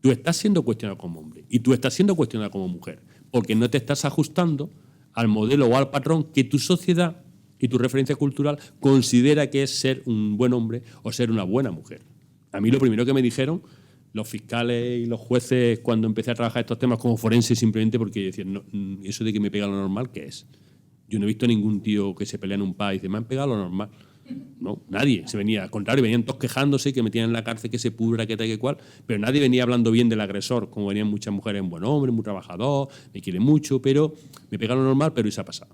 Tú estás siendo cuestionado como hombre y tú estás siendo cuestionada como mujer, porque no te estás ajustando al modelo o al patrón que tu sociedad y tu referencia cultural considera que es ser un buen hombre o ser una buena mujer. A mí lo primero que me dijeron los fiscales y los jueces cuando empecé a trabajar estos temas como forense, simplemente porque decían, no, eso de que me pega lo normal, ¿qué es? Yo no he visto ningún tío que se pelea en un pub y dice, me han pegado lo normal. No, nadie. Se venía, al contrario, venían todos quejándose, que metían en la cárcel, que se pudra, que tal, que cual, pero nadie venía hablando bien del agresor, como venían muchas mujeres, en buen hombre, muy trabajador, me quiere mucho, pero me pega lo normal, pero eso ha pasado.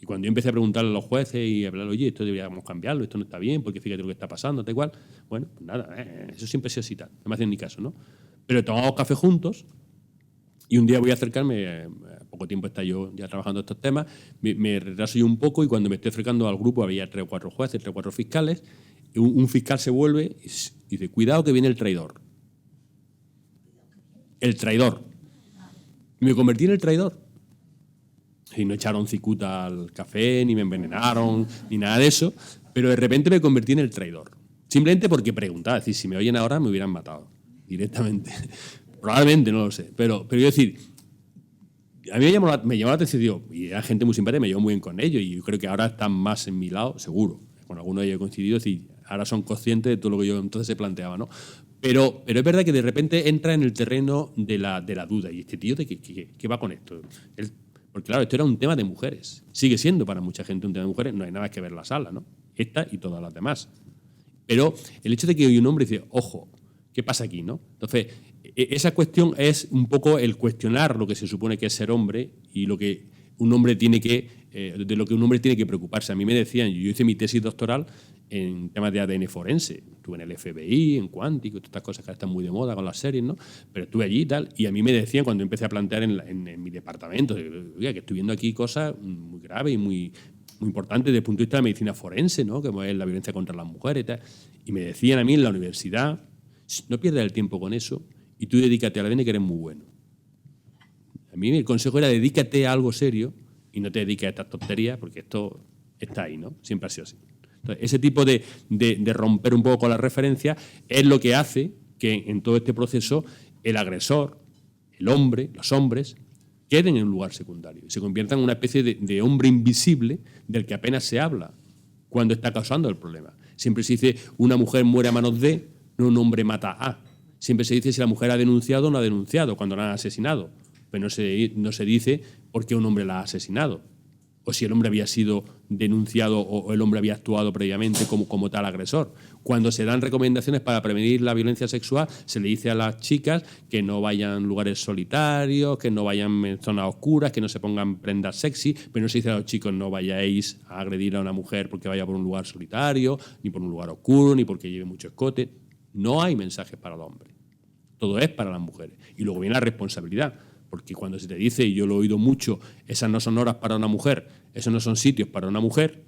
Y cuando yo empecé a preguntarle a los jueces y a hablar, oye, esto deberíamos cambiarlo, esto no está bien, porque fíjate lo que está pasando, tal cual, bueno, pues nada, eso siempre se así tal, no me hacen ni caso, ¿no? Pero tomamos café juntos. Y un día voy a acercarme, a poco tiempo está yo ya trabajando estos temas, me retraso yo un poco y cuando me estoy acercando al grupo había 3 o 4 jueces, 3 o 4 fiscales, y un fiscal se vuelve y dice, cuidado que viene el traidor. El traidor. Y me convertí en el traidor. Y no echaron cicuta al café, ni me envenenaron, ni nada de eso, pero de repente me convertí en el traidor. Simplemente porque preguntaba, es decir, si me oyen ahora me hubieran matado directamente. Probablemente, no lo sé. Pero yo decir, a mí me llamó la atención, digo, y era gente muy simpática, me llevo muy bien con ellos, y yo creo que ahora están más en mi lado, seguro. Con algunos de ellos he coincidido, es decir, ahora son conscientes de todo lo que yo entonces se planteaba, ¿no? Pero es verdad que de repente entra en el terreno de la duda. ¿Y este tío de qué va con esto? Porque claro, esto era un tema de mujeres. Sigue siendo para mucha gente un tema de mujeres, no hay nada que ver la sala, ¿no? Esta y todas las demás. Pero el hecho de que hoy un hombre dice, ojo, ¿qué pasa aquí, no? Entonces, esa cuestión es un poco el cuestionar lo que se supone que es ser hombre y lo que un hombre tiene que, de lo que un hombre tiene que preocuparse. A mí me decían, yo hice mi tesis doctoral en temas de ADN forense. Estuve en el FBI, en cuántico, todas estas cosas que ahora están muy de moda con las series, ¿no? Pero estuve allí y tal, y a mí me decían cuando empecé a plantear en mi departamento, oiga, que estoy viendo aquí cosas muy graves y muy importantes desde el punto de vista de la medicina forense, ¿no? Como es la violencia contra las mujeres y tal. Y me decían a mí en la universidad, no pierdas el tiempo con eso y tú dedícate al ADN que eres muy bueno. A mí el consejo era dedícate a algo serio y no te dediques a estas tonterías porque esto está ahí, ¿no? Siempre ha sido así. Entonces, ese tipo de romper un poco con la referencia es lo que hace que en todo este proceso el agresor, el hombre, los hombres, queden en un lugar secundario y se conviertan en una especie de hombre invisible del que apenas se habla cuando está causando el problema. Siempre se dice una mujer muere a manos de, no un hombre mata a. Siempre se dice si la mujer ha denunciado o no ha denunciado cuando la han asesinado, pero no se dice por qué un hombre la ha asesinado, o si el hombre había sido denunciado o el hombre había actuado previamente como tal agresor. Cuando se dan recomendaciones para prevenir la violencia sexual, se le dice a las chicas que no vayan a lugares solitarios, que no vayan en zonas oscuras, que no se pongan prendas sexy, pero no se dice a los chicos no vayáis a agredir a una mujer porque vaya por un lugar solitario, ni por un lugar oscuro, ni porque lleve mucho escote. No hay mensajes para el hombre. Todo es para las mujeres. Y luego viene la responsabilidad. Porque cuando se te dice, y yo lo he oído mucho, esas no son horas para una mujer, esos no son sitios para una mujer,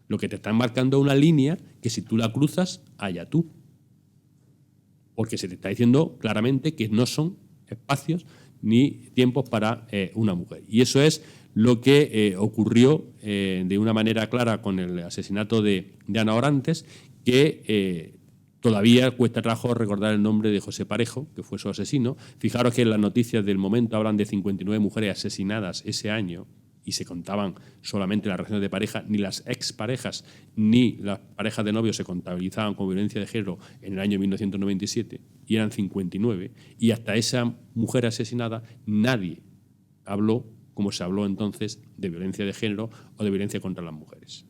lo que te están marcando es una línea que si tú la cruzas, allá tú. Porque se te está diciendo claramente que no son espacios ni tiempos para una mujer. Y eso es lo que ocurrió de una manera clara con el asesinato de Ana Orantes, que todavía cuesta trabajo recordar el nombre de José Parejo, que fue su asesino. Fijaros que en las noticias del momento hablan de 59 mujeres asesinadas ese año y se contaban solamente las relaciones de pareja, ni las exparejas ni las parejas de novios se contabilizaban como violencia de género en el año 1997 y eran 59. Y hasta esa mujer asesinada nadie habló, como se habló entonces, de violencia de género o de violencia contra las mujeres.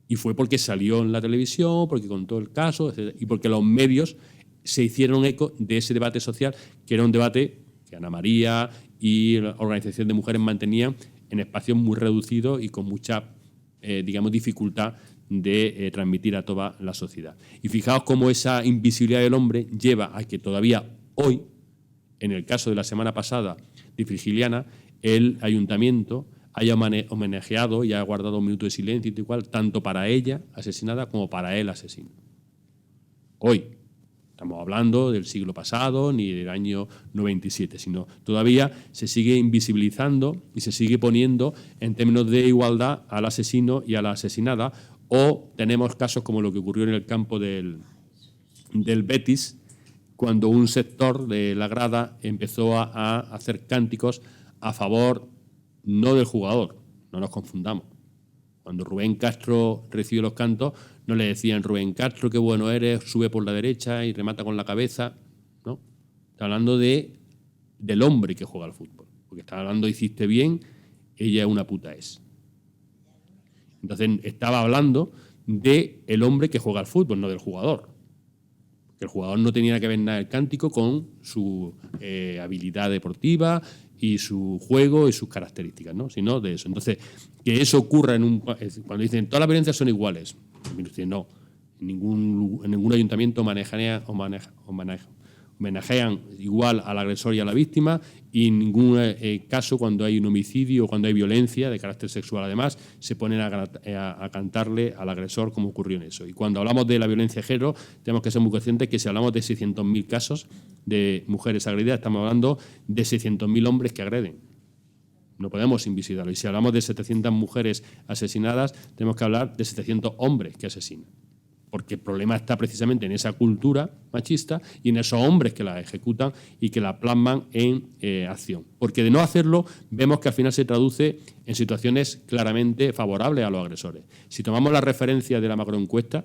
Y fue porque salió en la televisión, porque contó el caso, etc. Y porque los medios se hicieron eco de ese debate social, que era un debate que Ana María y la Organización de Mujeres mantenían en espacios muy reducidos y con mucha, dificultad de transmitir a toda la sociedad. Y fijaos cómo esa invisibilidad del hombre lleva a que todavía hoy, en el caso de la semana pasada de Frigiliana, el ayuntamiento haya homenajeado y haya guardado un minuto de silencio y igual, tanto para ella asesinada como para él asesino. Hoy, estamos hablando del siglo pasado ni del año 97, sino todavía se sigue invisibilizando y se sigue poniendo en términos de igualdad al asesino y a la asesinada, o tenemos casos como lo que ocurrió en el campo del Betis, cuando un sector de la grada empezó a hacer cánticos a favor no del jugador, no nos confundamos. Cuando Rubén Castro recibió los cantos, no le decían Rubén Castro, qué bueno eres, sube por la derecha y remata con la cabeza. ¿No? Está hablando del hombre que juega al fútbol. Porque está hablando, hiciste bien, ella es una puta es. Entonces estaba hablando del hombre que juega al fútbol, no del jugador. Que el jugador no tenía que ver nada el cántico con su habilidad deportiva y su juego y sus características, ¿no? Sino de eso. Entonces, que eso ocurra cuando dicen todas las violencias son iguales, no, en ningún ayuntamiento homenajean igual al agresor y a la víctima, y en ningún caso cuando hay un homicidio o cuando hay violencia de carácter sexual además se ponen a cantarle al agresor como ocurrió en eso. Y cuando hablamos de la violencia de género tenemos que ser muy conscientes que si hablamos de 600.000 casos de mujeres agredidas estamos hablando de 600.000 hombres que agreden. No podemos invisibilizarlo. Y si hablamos de 700 mujeres asesinadas tenemos que hablar de 700 hombres que asesinan. Porque el problema está precisamente en esa cultura machista y en esos hombres que la ejecutan y que la plasman en acción. Porque de no hacerlo, vemos que al final se traduce en situaciones claramente favorables a los agresores. Si tomamos la referencia de la macroencuesta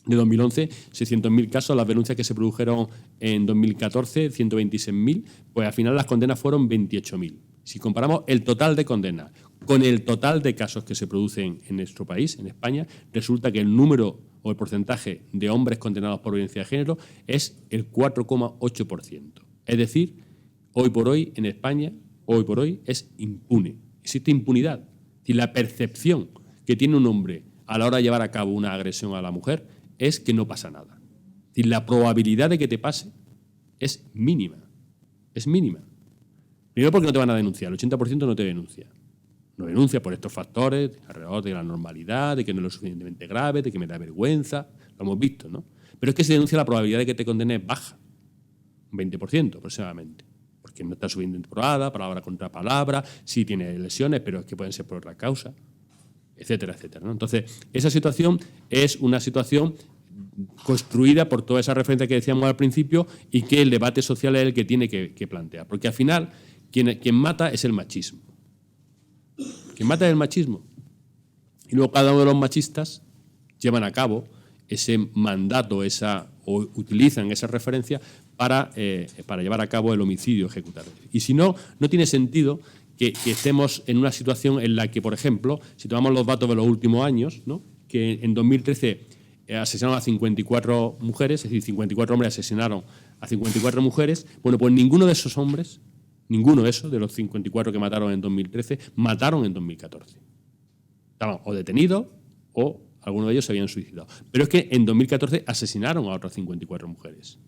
de 2011, 600.000 casos, las denuncias que se produjeron en 2014, 126.000, pues al final las condenas fueron 28.000. Si comparamos el total de condenas con el total de casos que se producen en nuestro país, en España, resulta que el número o el porcentaje de hombres condenados por violencia de género es el 4,8%. Es decir, hoy por hoy en España, hoy por hoy es impune. Existe impunidad. Y la percepción que tiene un hombre a la hora de llevar a cabo una agresión a la mujer es que no pasa nada. Y la probabilidad de que te pase es mínima. Es mínima. Primero porque no te van a denunciar, el 80% no te denuncia. No denuncia por estos factores, alrededor de la normalidad, de que no es lo suficientemente grave, de que me da vergüenza, lo hemos visto, ¿no? Pero es que se denuncia la probabilidad de que te condene es baja, un 20% aproximadamente, porque no está subiendo en temporada, palabra contra palabra, sí tiene lesiones, pero es que pueden ser por otra causa. etcétera, etcétera, ¿no? Entonces, esa situación es una situación construida por toda esa referencia que decíamos al principio y que el debate social es el que tiene que plantear. Porque al final, quien mata es el machismo. Quien mata es el machismo. Y luego cada uno de los machistas llevan a cabo ese mandato, o utilizan esa referencia para llevar a cabo el homicidio ejecutado. Y si no, no tiene sentido que estemos en una situación en la que, por ejemplo, si tomamos los datos de los últimos años, ¿no?, que en 2013 asesinaron a 54 mujeres, es decir, 54 hombres asesinaron a 54 mujeres, bueno, pues ninguno de esos hombres, ninguno de esos, de los 54 que mataron en 2013, mataron en 2014. Estaban o detenidos o algunos de ellos se habían suicidado. Pero es que en 2014 asesinaron a otras 54 mujeres.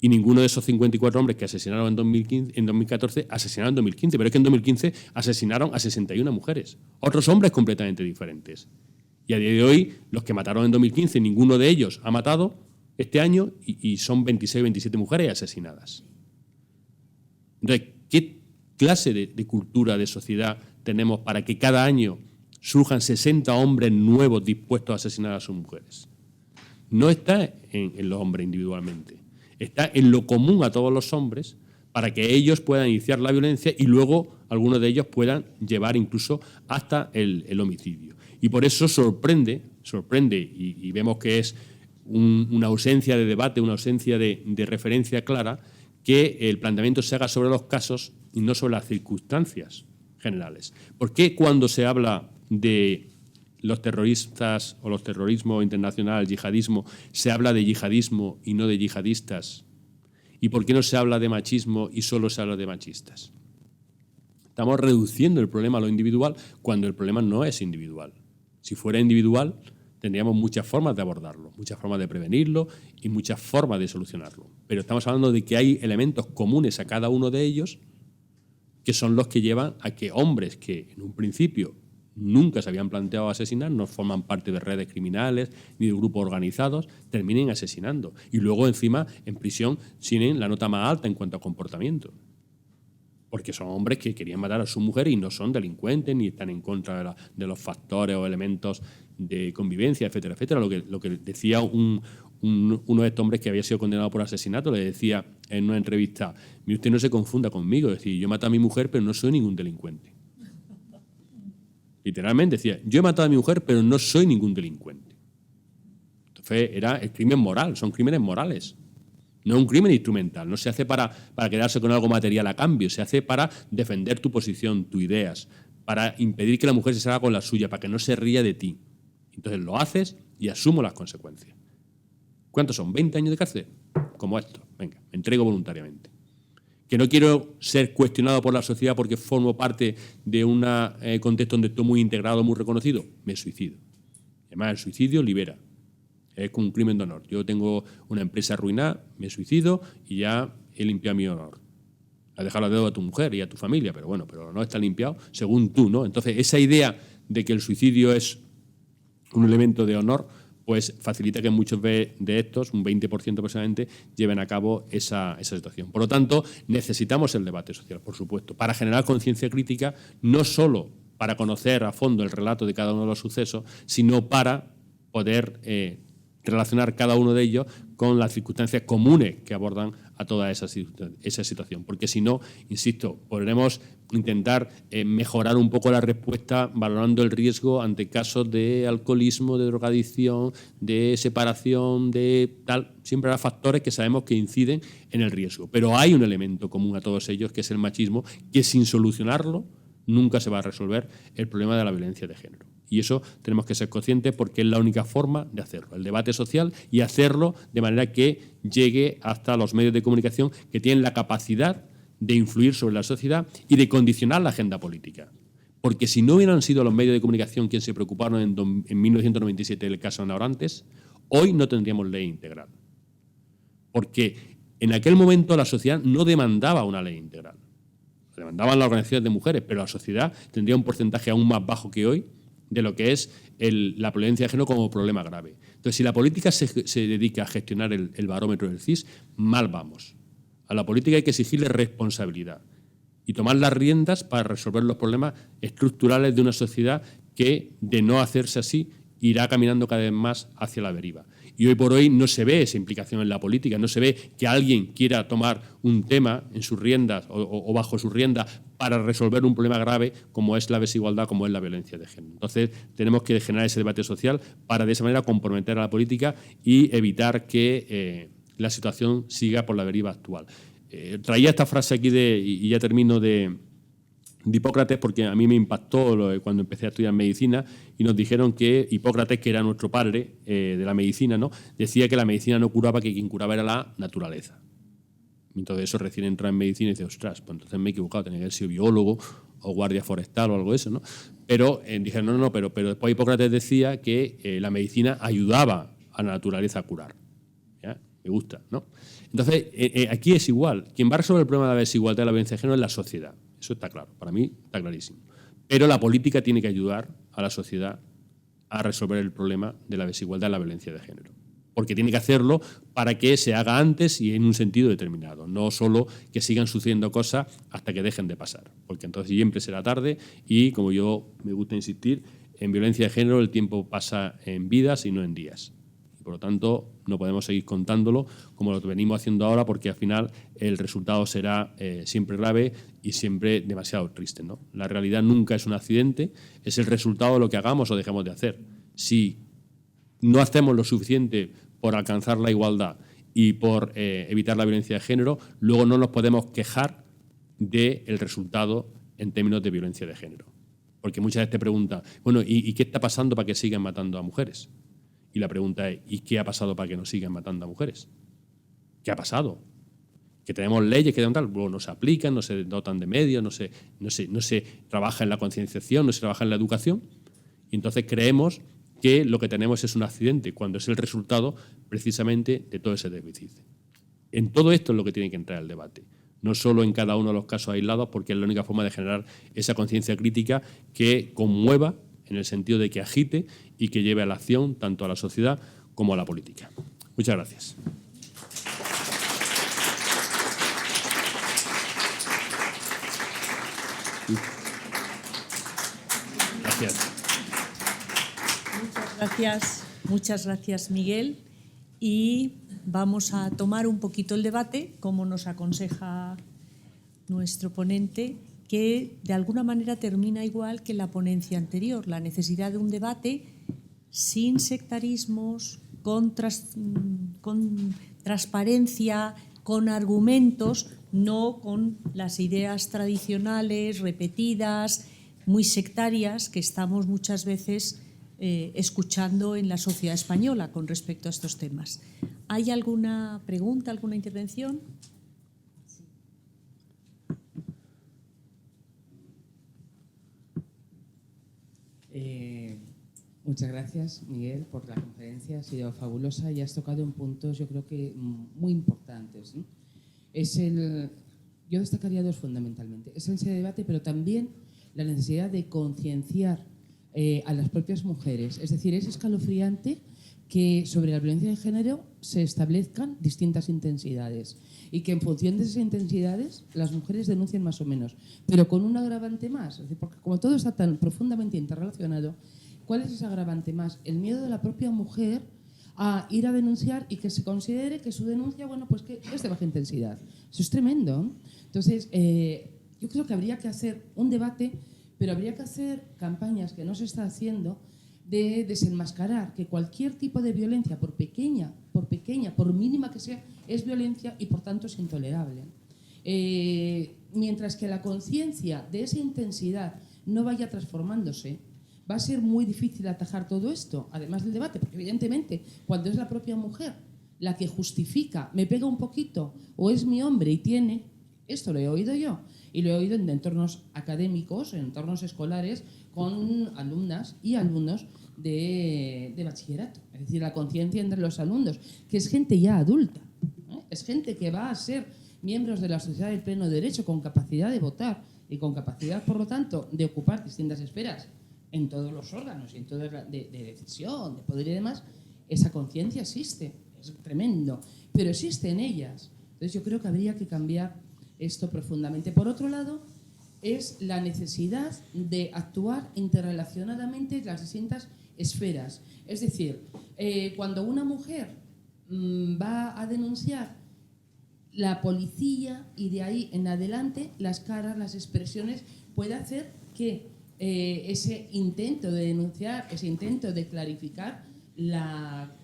Y ninguno de esos 54 hombres que asesinaron en 2014 asesinaron en 2015. Pero es que en 2015 asesinaron a 61 mujeres. Otros hombres completamente diferentes. Y a día de hoy, los que mataron en 2015, ninguno de ellos ha matado este año y son 26, 27 mujeres asesinadas. Entonces, ¿qué clase de cultura, de sociedad tenemos para que cada año surjan 60 hombres nuevos dispuestos a asesinar a sus mujeres? No está en los hombres individualmente. Está en lo común a todos los hombres para que ellos puedan iniciar la violencia y luego algunos de ellos puedan llevar incluso hasta el homicidio. Y por eso sorprende y vemos que es una ausencia de debate, una ausencia de referencia clara, que el planteamiento se haga sobre los casos y no sobre las circunstancias generales. ¿Por qué cuando se habla de los terroristas o los terrorismo internacional, yihadismo, se habla de yihadismo y no de yihadistas? ¿Y por qué no se habla de machismo y solo se habla de machistas? Estamos reduciendo el problema a lo individual cuando el problema no es individual. Si fuera individual, tendríamos muchas formas de abordarlo, muchas formas de prevenirlo y muchas formas de solucionarlo. Pero estamos hablando de que hay elementos comunes a cada uno de ellos que son los que llevan a que hombres que en un principio nunca se habían planteado asesinar, no forman parte de redes criminales ni de grupos organizados, terminen asesinando. Y luego, encima, en prisión tienen la nota más alta en cuanto a comportamiento. Porque son hombres que querían matar a su mujer y no son delincuentes ni están en contra de los factores o elementos de convivencia, etcétera, etcétera. Lo que decía uno de estos hombres que había sido condenado por asesinato, le decía en una entrevista: "Mire, usted no se confunda conmigo, es decir, yo maté a mi mujer pero no soy ningún delincuente". Literalmente decía: yo he matado a mi mujer pero no soy ningún delincuente. Entonces era el crimen moral, son crímenes morales. No es un crimen instrumental, no se hace para quedarse con algo material a cambio, se hace para defender tu posición, tus ideas, para impedir que la mujer se salga con la suya, para que no se ría de ti. Entonces lo haces y asumo las consecuencias. ¿Cuántos son? ¿20 años de cárcel? Como esto. Venga, me entrego voluntariamente. Que no quiero ser cuestionado por la sociedad porque formo parte de un contexto donde estoy muy integrado, muy reconocido. Me suicido. Además, el suicidio libera. Es como un crimen de honor. Yo tengo una empresa arruinada, me suicido y ya he limpiado mi honor. Has dejado la deuda a tu mujer y a tu familia, pero bueno, pero no está limpiado según tú, ¿no? Entonces, esa idea de que el suicidio es un elemento de honor, pues facilita que muchos de estos, un 20% aproximadamente, lleven a cabo esa situación. Por lo tanto, necesitamos el debate social, por supuesto, para generar conciencia crítica, no solo para conocer a fondo el relato de cada uno de los sucesos, sino para poder relacionar cada uno de ellos con las circunstancias comunes que abordan a toda esa situación. Porque si no, insisto, podremos intentar mejorar un poco la respuesta valorando el riesgo ante casos de alcoholismo, de drogadicción, de separación, de tal. Siempre habrá factores que sabemos que inciden en el riesgo. Pero hay un elemento común a todos ellos, que es el machismo, que sin solucionarlo nunca se va a resolver el problema de la violencia de género. Y eso tenemos que ser conscientes porque es la única forma de hacerlo, el debate social, y hacerlo de manera que llegue hasta los medios de comunicación que tienen la capacidad de influir sobre la sociedad y de condicionar la agenda política. Porque si no hubieran sido los medios de comunicación quienes se preocuparon en 1997 del caso Ana Orantes, hoy no tendríamos ley integral. Porque en aquel momento la sociedad no demandaba una ley integral. Demandaban las organizaciones de mujeres, pero la sociedad tendría un porcentaje aún más bajo que hoy de lo que es la violencia de género como problema grave. Entonces, si la política se dedica a gestionar el barómetro del CIS, mal vamos. A la política hay que exigirle responsabilidad y tomar las riendas para resolver los problemas estructurales de una sociedad que que, de no hacerse así, irá caminando cada vez más hacia la deriva. Y hoy por hoy no se ve esa implicación en la política, no se ve que alguien quiera tomar un tema en sus riendas o bajo sus riendas para resolver un problema grave como es la desigualdad, como es la violencia de género. Entonces, tenemos que generar ese debate social para de esa manera comprometer a la política y evitar que la situación siga por la deriva actual. Traía esta frase aquí y ya termino de Hipócrates, porque a mí me impactó cuando empecé a estudiar medicina y nos dijeron que Hipócrates, que era nuestro padre de la medicina, ¿no?, decía que la medicina no curaba, que quien curaba era la naturaleza. Y entonces eso recién entra en medicina y dice, ostras, pues entonces me he equivocado, tenía que haber sido biólogo o guardia forestal o algo de eso, ¿no? Pero dijeron, no, pero después Hipócrates decía que la medicina ayudaba a la naturaleza a curar. ¿Ya? Me gusta, ¿no? Entonces, aquí es igual. Quien va a resolver el problema de la desigualdad y la violencia de género es la sociedad. Eso está claro, para mí está clarísimo. Pero la política tiene que ayudar a la sociedad a resolver el problema de la desigualdad y la violencia de género. Porque tiene que hacerlo para que se haga antes y en un sentido determinado. No solo que sigan sucediendo cosas hasta que dejen de pasar. Porque entonces siempre será tarde y, como yo me gusta insistir, en violencia de género el tiempo pasa en vidas y no en días. Por lo tanto, no podemos seguir contándolo como lo venimos haciendo ahora, porque al final el resultado será siempre grave y siempre demasiado triste, ¿no? La realidad nunca es un accidente, es el resultado de lo que hagamos o dejemos de hacer. Si no hacemos lo suficiente por alcanzar la igualdad y por evitar la violencia de género, luego no nos podemos quejar del resultado en términos de violencia de género. Porque muchas veces te preguntan, bueno, ¿y qué está pasando para que sigan matando a mujeres? Y la pregunta es, ¿y qué ha pasado para que nos sigan matando a mujeres? ¿Qué ha pasado? Que tenemos leyes que luego no se aplican, no se dotan de medios, no se trabaja en la concienciación, no se trabaja en la educación. Y entonces creemos que lo que tenemos es un accidente, cuando es el resultado precisamente de todo ese déficit. En todo esto es lo que tiene que entrar el debate. No solo en cada uno de los casos aislados, porque es la única forma de generar esa conciencia crítica que conmueva, en el sentido de que agite y que lleve a la acción tanto a la sociedad como a la política. Muchas gracias. Gracias. Muchas gracias, Miguel. Y vamos a tomar un poquito el debate, como nos aconseja nuestro ponente, que de alguna manera termina igual que la ponencia anterior, la necesidad de un debate sin sectarismos, con transparencia, con argumentos, no con las ideas tradicionales, repetidas, muy sectarias, que estamos muchas veces escuchando en la sociedad española con respecto a estos temas. ¿Hay alguna pregunta, alguna intervención? Muchas gracias, Miguel, por la conferencia. Ha sido fabulosa y has tocado en puntos, yo creo que muy importantes, ¿no? Yo destacaría dos fundamentalmente. Es ese debate, pero también la necesidad de concienciar a las propias mujeres. Es decir, es escalofriante que sobre la violencia de género se establezcan distintas intensidades y que en función de esas intensidades las mujeres denuncien más o menos, pero con un agravante más. Es decir, porque como todo está tan profundamente interrelacionado, ¿cuál es ese agravante más? El miedo de la propia mujer a ir a denunciar y que se considere que su denuncia, bueno, pues que es de baja intensidad. Eso es tremendo. Entonces, yo creo que habría que hacer un debate, pero habría que hacer campañas que no se está haciendo de desenmascarar que cualquier tipo de violencia, por pequeña, por mínima que sea, es violencia y por tanto es intolerable. Mientras que la conciencia de esa intensidad no vaya transformándose, va a ser muy difícil atajar todo esto, además del debate, porque evidentemente cuando es la propia mujer la que justifica, me pega un poquito, o es mi hombre y tiene, esto lo he oído yo, y lo he oído en entornos académicos, en entornos escolares, con alumnas y alumnos de bachillerato. Es decir, la conciencia entre los alumnos, que es gente ya adulta, ¿eh? Es gente que va a ser miembros de la sociedad del pleno derecho, con capacidad de votar y con capacidad, por lo tanto, de ocupar distintas esferas en todos los órganos y en todo de decisión, de poder y demás. Esa conciencia existe, es tremendo, pero existe en ellas. Entonces yo creo que habría que cambiar esto profundamente. Por otro lado, es la necesidad de actuar interrelacionadamente las distintas esferas. Es decir, cuando una mujer va a denunciar, la policía y de ahí en adelante las caras, las expresiones, puede hacer que ese intento de denunciar, ese intento de clarificar la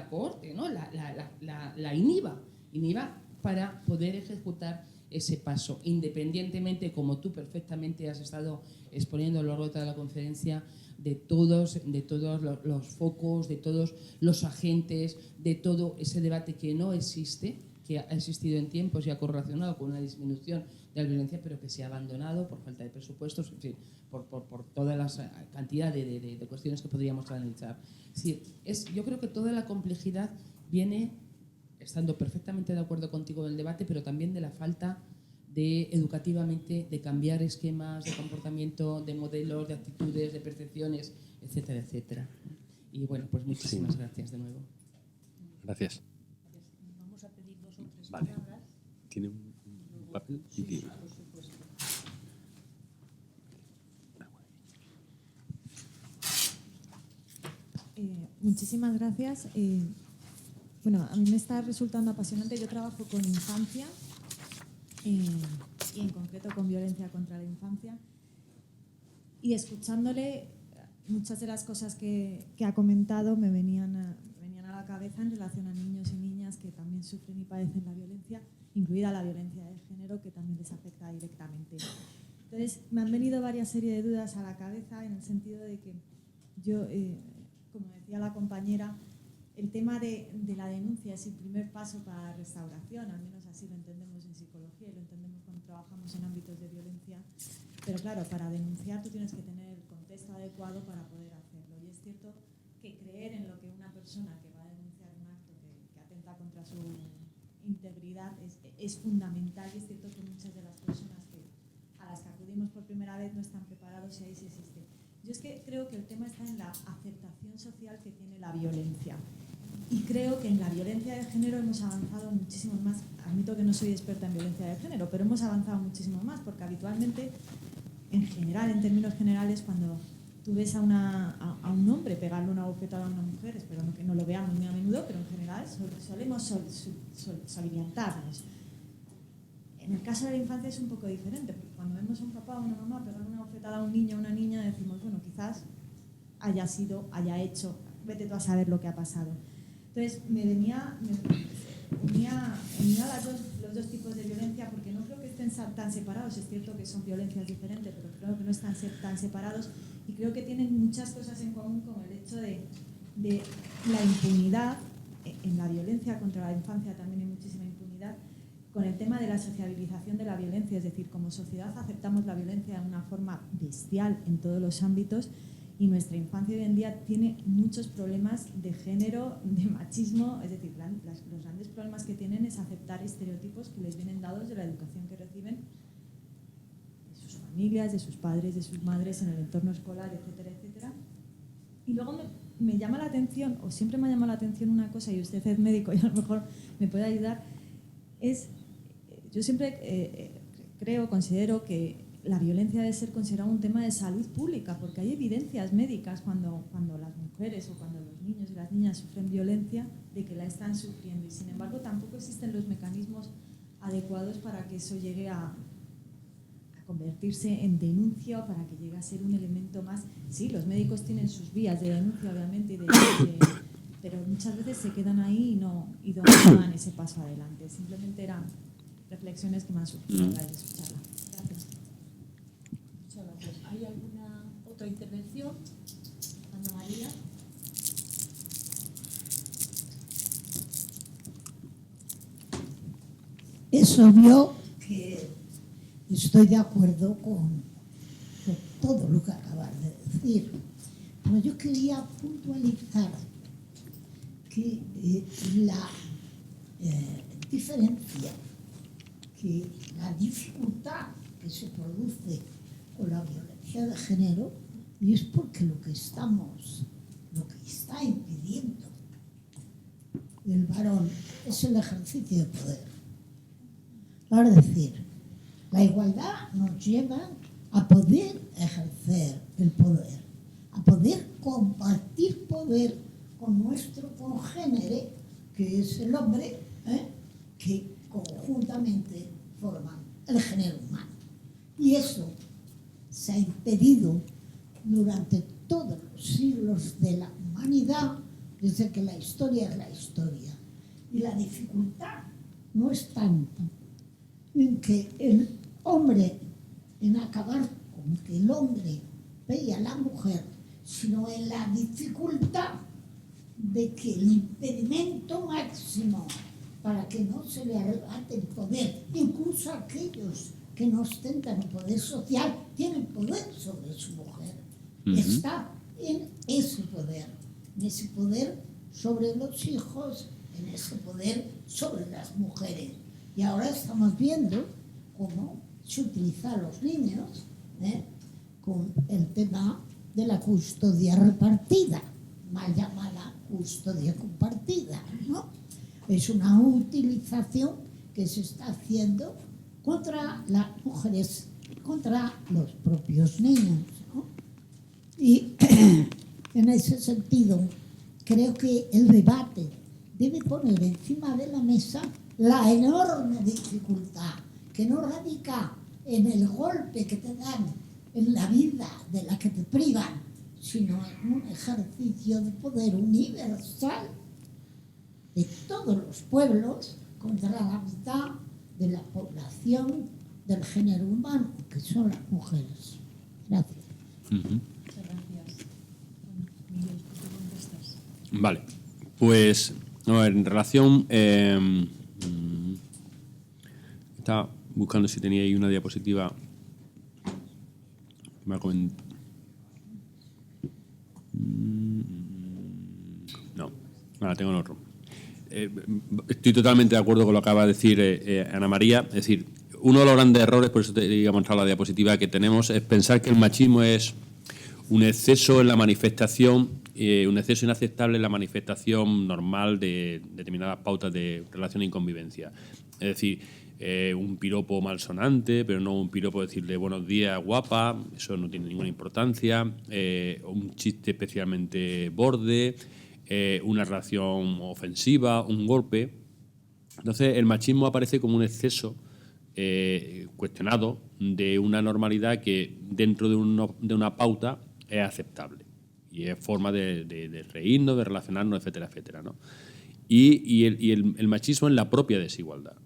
cohorte, ¿no? la inhiba para poder ejecutar ese paso, independientemente, como tú perfectamente has estado exponiendo a lo largo de toda la conferencia, de todos los focos, de todos los agentes, de todo ese debate que no existe, que ha existido en tiempos y ha correlacionado con una disminución de la violencia, pero que se ha abandonado por falta de presupuestos, en fin, por toda la cantidad de cuestiones que podríamos analizar. Sí, yo creo que toda la complejidad viene, estando perfectamente de acuerdo contigo en el debate, pero también de la falta de, educativamente, de cambiar esquemas de comportamiento, de modelos, de actitudes, de percepciones, etcétera, etcétera. Y bueno, pues muchísimas gracias de nuevo. Gracias. Vamos a pedir 2 o 3 Vale. palabras. ¿Tiene un papel? Sí, sí, por supuesto. Muchísimas gracias. Bueno, a mí me está resultando apasionante. Yo trabajo con infancia y en concreto con violencia contra la infancia. Y escuchándole, muchas de las cosas que ha comentado me venían a la cabeza en relación a niños y niñas que también sufren y padecen la violencia, incluida la violencia de género, que también les afecta directamente. Entonces, me han venido varias series de dudas a la cabeza en el sentido de que yo, como decía la compañera, el tema de la denuncia es el primer paso para la restauración, al menos así lo entendemos en psicología y lo entendemos cuando trabajamos en ámbitos de violencia. Pero claro, para denunciar tú tienes que tener el contexto adecuado para poder hacerlo. Y es cierto que creer en lo que una persona que va a denunciar un acto que atenta contra su integridad es fundamental, y es cierto que muchas de las personas a las que acudimos por primera vez no están preparados y ahí sí existe. Yo es que creo que el tema está en la aceptación social que tiene la violencia. Y creo que en la violencia de género hemos avanzado muchísimo más. Admito que no soy experta en violencia de género, pero hemos avanzado muchísimo más, porque habitualmente, en general, en términos generales, cuando tú ves a un hombre pegarle una bofetada a una mujer, espero que no lo veamos muy a menudo, pero en general solemos soliviantarnos. En el caso de la infancia es un poco diferente, porque cuando vemos a un papá o una mamá pegar una bofetada a un niño o una niña, decimos, bueno, quizás haya hecho, vete tú a saber lo que ha pasado. Entonces, me unía los dos tipos de violencia, porque no creo que estén tan separados. Es cierto que son violencias diferentes, pero creo que no están tan separados, y creo que tienen muchas cosas en común con el hecho de la impunidad. En la violencia contra la infancia también hay muchísima impunidad, con el tema de la sociabilización de la violencia. Es decir, como sociedad aceptamos la violencia de una forma bestial en todos los ámbitos, y nuestra infancia hoy en día tiene muchos problemas de género, de machismo. Es decir, los grandes problemas que tienen es aceptar estereotipos que les vienen dados de la educación que reciben de sus familias, de sus padres, de sus madres, en el entorno escolar, etcétera, etcétera. Y luego me llama la atención, o siempre me ha llamado la atención una cosa, y usted es médico y a lo mejor me puede ayudar, yo siempre considero que la violencia debe ser considerada un tema de salud pública, porque hay evidencias médicas cuando las mujeres o cuando los niños y las niñas sufren violencia de que la están sufriendo, y sin embargo tampoco existen los mecanismos adecuados para que eso llegue a convertirse en denuncia, o para que llegue a ser un elemento más. Sí, los médicos tienen sus vías de denuncia, obviamente, pero muchas veces se quedan ahí y no dan ese paso adelante. Simplemente eran reflexiones que me han surgido a la hora de escucharla. Gracias. Muchas gracias. ¿Hay alguna otra intervención? Ana María. Es obvio que estoy de acuerdo con todo lo que acabas de decir, pero yo quería puntualizar que la diferencia, que la dificultad que se produce con la violencia de género, y es porque lo que está impidiendo el varón es el ejercicio de poder. Es decir, la igualdad nos lleva a poder ejercer el poder, a poder compartir poder con nuestro congénere, que es el hombre, que conjuntamente forman el género humano. Y eso se ha impedido durante todos los siglos de la humanidad, desde que la historia es la historia. Y la dificultad no es tanto en que el hombre, en acabar con que el hombre vea a la mujer, sino en la dificultad de que el impedimento máximo para que no se le arrebate el poder, incluso aquellos que no ostentan el poder social, tienen poder sobre su mujer. Está en ese poder sobre los hijos, en ese poder sobre las mujeres. Y ahora estamos viendo cómo se utiliza a los niños con el tema de la custodia repartida, mal llamada custodia compartida, ¿no? Es una utilización que se está haciendo contra las mujeres, contra los propios niños, ¿no? Y en ese sentido, creo que el debate debe poner encima de la mesa la enorme dificultad, que no radica en el golpe que te dan en la vida de la que te privan, sino en un ejercicio de poder universal de todos los pueblos contra la mitad de la población del género humano, que son las mujeres. Gracias. Muchas gracias. Miguel, ¿tú qué contestas? Vale, pues a ver, en relación... estaba buscando si tenía ahí una diapositiva. Me ha comentado. No, ahora tengo en otro. Estoy totalmente de acuerdo con lo que acaba de decir Ana María. Es decir, uno de los grandes errores, por eso te iba a mostrar la diapositiva que tenemos, es pensar que el machismo es un exceso en la manifestación, un exceso inaceptable en la manifestación normal de determinadas pautas de relación y convivencia. Es decir, un piropo malsonante, pero no un piropo decirle buenos días, guapa, eso no tiene ninguna importancia, un chiste especialmente borde, una relación ofensiva, un golpe. Entonces, el machismo aparece como un exceso cuestionado de una normalidad que dentro de una pauta es aceptable y es forma de reírnos, de relacionarnos, etcétera, etcétera, ¿no? Y el machismo en la propia desigualdad.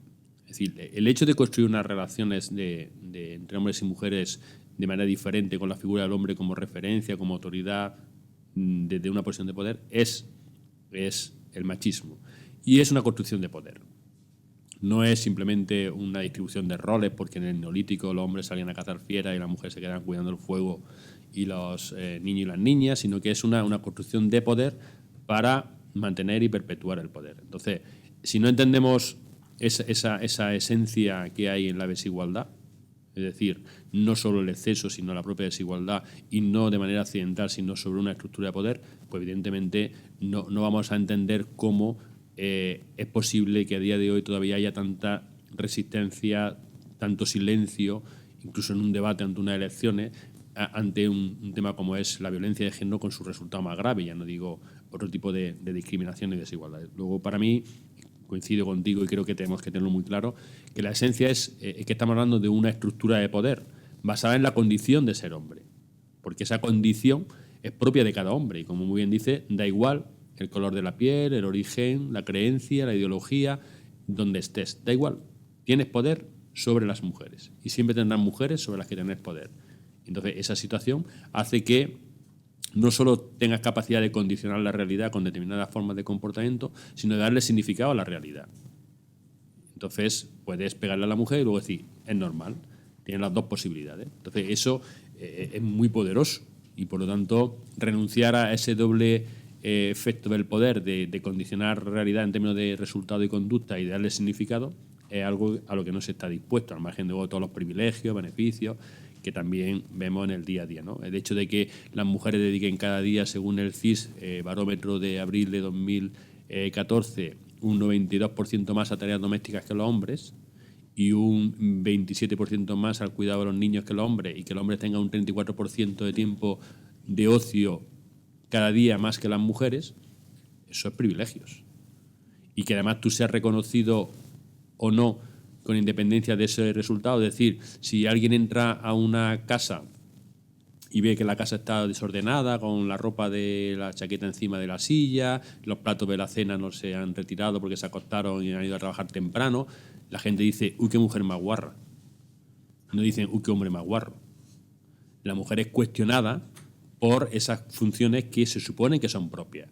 Es decir, el hecho de construir unas relaciones entre hombres y mujeres de manera diferente, con la figura del hombre como referencia, como autoridad, desde una posición de poder, es el machismo. Y es una construcción de poder. No es simplemente una distribución de roles, porque en el Neolítico los hombres salían a cazar fieras y las mujeres se quedaban cuidando el fuego y los niños y las niñas, sino que es una construcción de poder para mantener y perpetuar el poder. Entonces, si no entendemos esa esencia que hay en la desigualdad, es decir, no solo el exceso, sino la propia desigualdad, y no de manera accidental, sino sobre una estructura de poder, pues evidentemente no vamos a entender cómo es posible que a día de hoy todavía haya tanta resistencia, tanto silencio, incluso en un debate ante unas elecciones, ante un tema como es la violencia de género con su resultado más grave, ya no digo otro tipo de discriminación y desigualdad. Luego, para mí, coincido contigo y creo que tenemos que tenerlo muy claro, que la esencia es que estamos hablando de una estructura de poder basada en la condición de ser hombre, porque esa condición es propia de cada hombre y, como muy bien dice, da igual el color de la piel, el origen, la creencia, la ideología, donde estés, da igual, tienes poder sobre las mujeres y siempre tendrás mujeres sobre las que tenés poder. Entonces, esa situación hace que no solo tengas capacidad de condicionar la realidad con determinadas formas de comportamiento, sino de darle significado a la realidad. Entonces, puedes pegarle a la mujer y luego decir, es normal, tienes las dos posibilidades. Entonces, eso es muy poderoso y, por lo tanto, renunciar a ese doble efecto del poder de condicionar la realidad en términos de resultado y conducta y de darle significado es algo a lo que no se está dispuesto, al margen de todos los privilegios, beneficios que también vemos en el día a día, ¿no? El hecho de que las mujeres dediquen cada día, según el CIS, barómetro de abril de 2014, un 92% más a tareas domésticas que los hombres, y un 27% más al cuidado de los niños que los hombres, y que el hombre tenga un 34% de tiempo de ocio cada día más que las mujeres, eso es privilegios. Y que además tú seas reconocido o no con independencia de ese resultado. Es decir, si alguien entra a una casa y ve que la casa está desordenada, con la ropa de la chaqueta encima de la silla, los platos de la cena no se han retirado porque se acostaron y han ido a trabajar temprano, la gente dice, uy, qué mujer más guarra. No dicen, uy, qué hombre más guarro. La mujer es cuestionada por esas funciones que se suponen que son propias.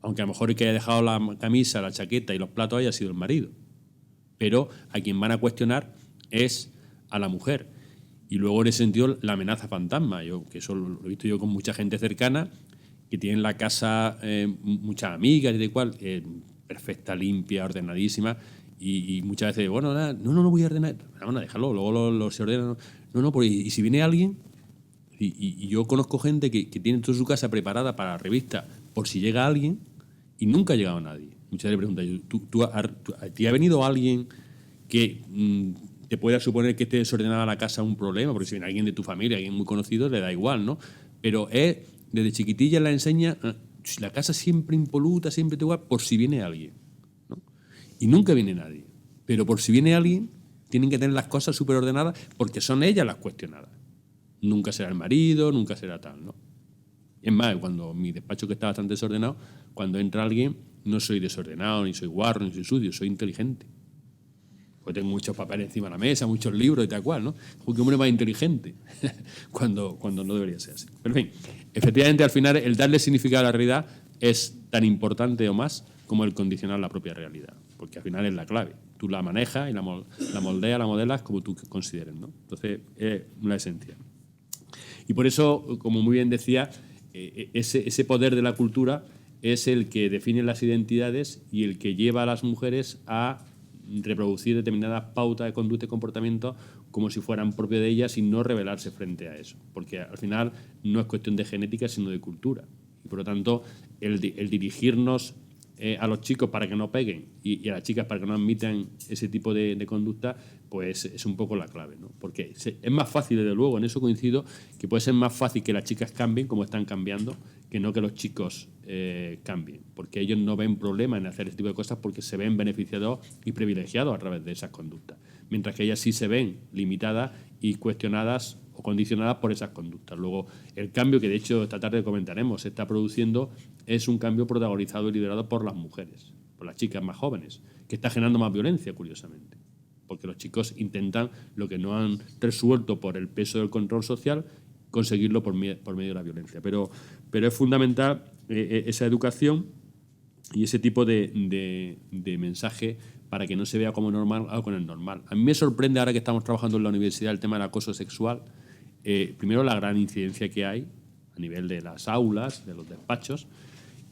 Aunque a lo mejor el que haya dejado la camisa, la chaqueta y los platos haya sido el marido. Pero a quien van a cuestionar es a la mujer. Y luego, en ese sentido, la amenaza fantasma. Que eso lo he visto yo con mucha gente cercana, que tiene en la casa muchas amigas y de cual, perfecta, limpia, ordenadísima, y muchas veces, bueno, no voy a ordenar. Bueno, déjalo, luego se ordena. No, pues, y si viene alguien, y yo conozco gente que tiene toda su casa preparada para la revista por si llega alguien, y nunca ha llegado nadie. Muchas veces le preguntan, ¿a ti ha venido alguien que te pueda suponer que esté desordenada la casa un problema? Porque si viene alguien de tu familia, alguien muy conocido, le da igual, ¿no? Pero desde chiquitilla la enseña, la casa siempre impoluta, siempre igual, por si viene alguien, ¿no? Y nunca viene nadie. Pero por si viene alguien, tienen que tener las cosas súper ordenadas porque son ellas las cuestionadas. Nunca será el marido, nunca será tal, ¿no? Es más, cuando mi despacho, que está bastante desordenado, cuando entra alguien, no soy desordenado, ni soy guarro, ni soy sucio, soy inteligente. Pues tengo muchos papeles encima de la mesa, muchos libros y tal cual, ¿no? Porque hombre más inteligente, cuando no debería ser así. Pero en fin, efectivamente, al final, el darle significado a la realidad es tan importante o más como el condicionar la propia realidad, porque al final es la clave. Tú la manejas y la moldeas, la modelas como tú consideres, ¿no? Entonces, es una esencia. Y por eso, como muy bien decía, ese poder de la cultura es el que define las identidades y el que lleva a las mujeres a reproducir determinadas pautas de conducta y comportamiento como si fueran propias de ellas y no rebelarse frente a eso. Porque al final no es cuestión de genética, sino de cultura. Y por lo tanto, el dirigirnos a los chicos para que no peguen y a las chicas para que no admitan ese tipo de conducta, pues es un poco la clave, ¿no? Porque es más fácil, desde luego, en eso coincido, que puede ser más fácil que las chicas cambien como están cambiando, que no que los chicos cambien, porque ellos no ven problema en hacer este tipo de cosas porque se ven beneficiados y privilegiados a través de esas conductas, mientras que ellas sí se ven limitadas y cuestionadas o condicionadas por esas conductas. Luego, el cambio que de hecho esta tarde comentaremos se está produciendo es un cambio protagonizado y liderado por las mujeres, por las chicas más jóvenes, que está generando más violencia, curiosamente, porque los chicos intentan lo que no han resuelto por el peso del control social, conseguirlo por medio de la violencia. Pero es fundamental esa educación y ese tipo de mensaje para que no se vea como normal algo que no es normal. A mí me sorprende, ahora que estamos trabajando en la universidad, el tema del acoso sexual. Primero, la gran incidencia que hay a nivel de las aulas, de los despachos,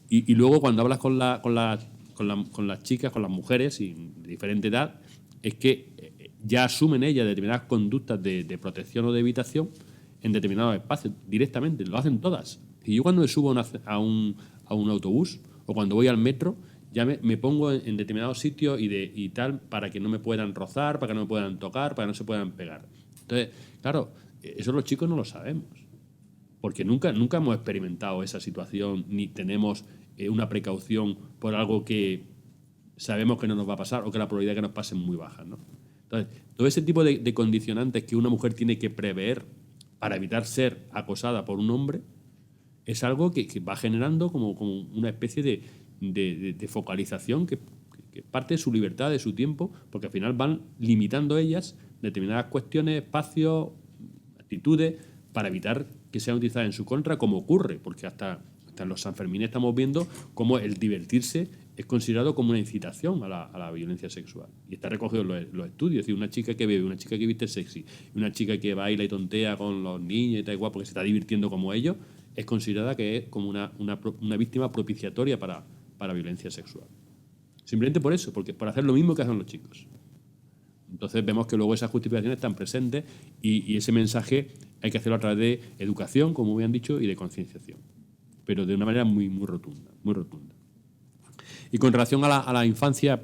y luego cuando hablas con las chicas, con las mujeres y de diferente edad, es que ya asumen ellas determinadas conductas de protección o de evitación en determinados espacios, directamente, lo hacen todas. Y yo cuando me subo a un autobús o cuando voy al metro, ya me pongo en determinados sitios y tal, para que no me puedan rozar, para que no me puedan tocar, para que no se puedan pegar. Entonces, claro, eso los chicos no lo sabemos, porque nunca hemos experimentado esa situación, ni tenemos una precaución por algo que sabemos que no nos va a pasar o que la probabilidad de que nos pase es muy baja, ¿no? Entonces, todo ese tipo de condicionantes que una mujer tiene que prever para evitar ser acosada por un hombre es algo que va generando como una especie de focalización que parte de su libertad, de su tiempo, porque al final van limitando ellas determinadas cuestiones, espacios, actitudes, para evitar que sean utilizadas en su contra, como ocurre, porque hasta en los Sanfermines estamos viendo cómo el divertirse es considerado como una incitación a la violencia sexual. Y está recogido en los estudios. Es decir, una chica que bebe, una chica que viste sexy, una chica que baila y tontea con los niños y tal igual porque se está divirtiendo como ellos, es considerada que es como una víctima propiciatoria para violencia sexual. Simplemente por eso, porque por hacer lo mismo que hacen los chicos. Entonces vemos que luego esas justificaciones están presentes y ese mensaje hay que hacerlo a través de educación, como me han dicho, y de concienciación. Pero de una manera muy, muy rotunda, muy rotunda. Y con relación a la infancia,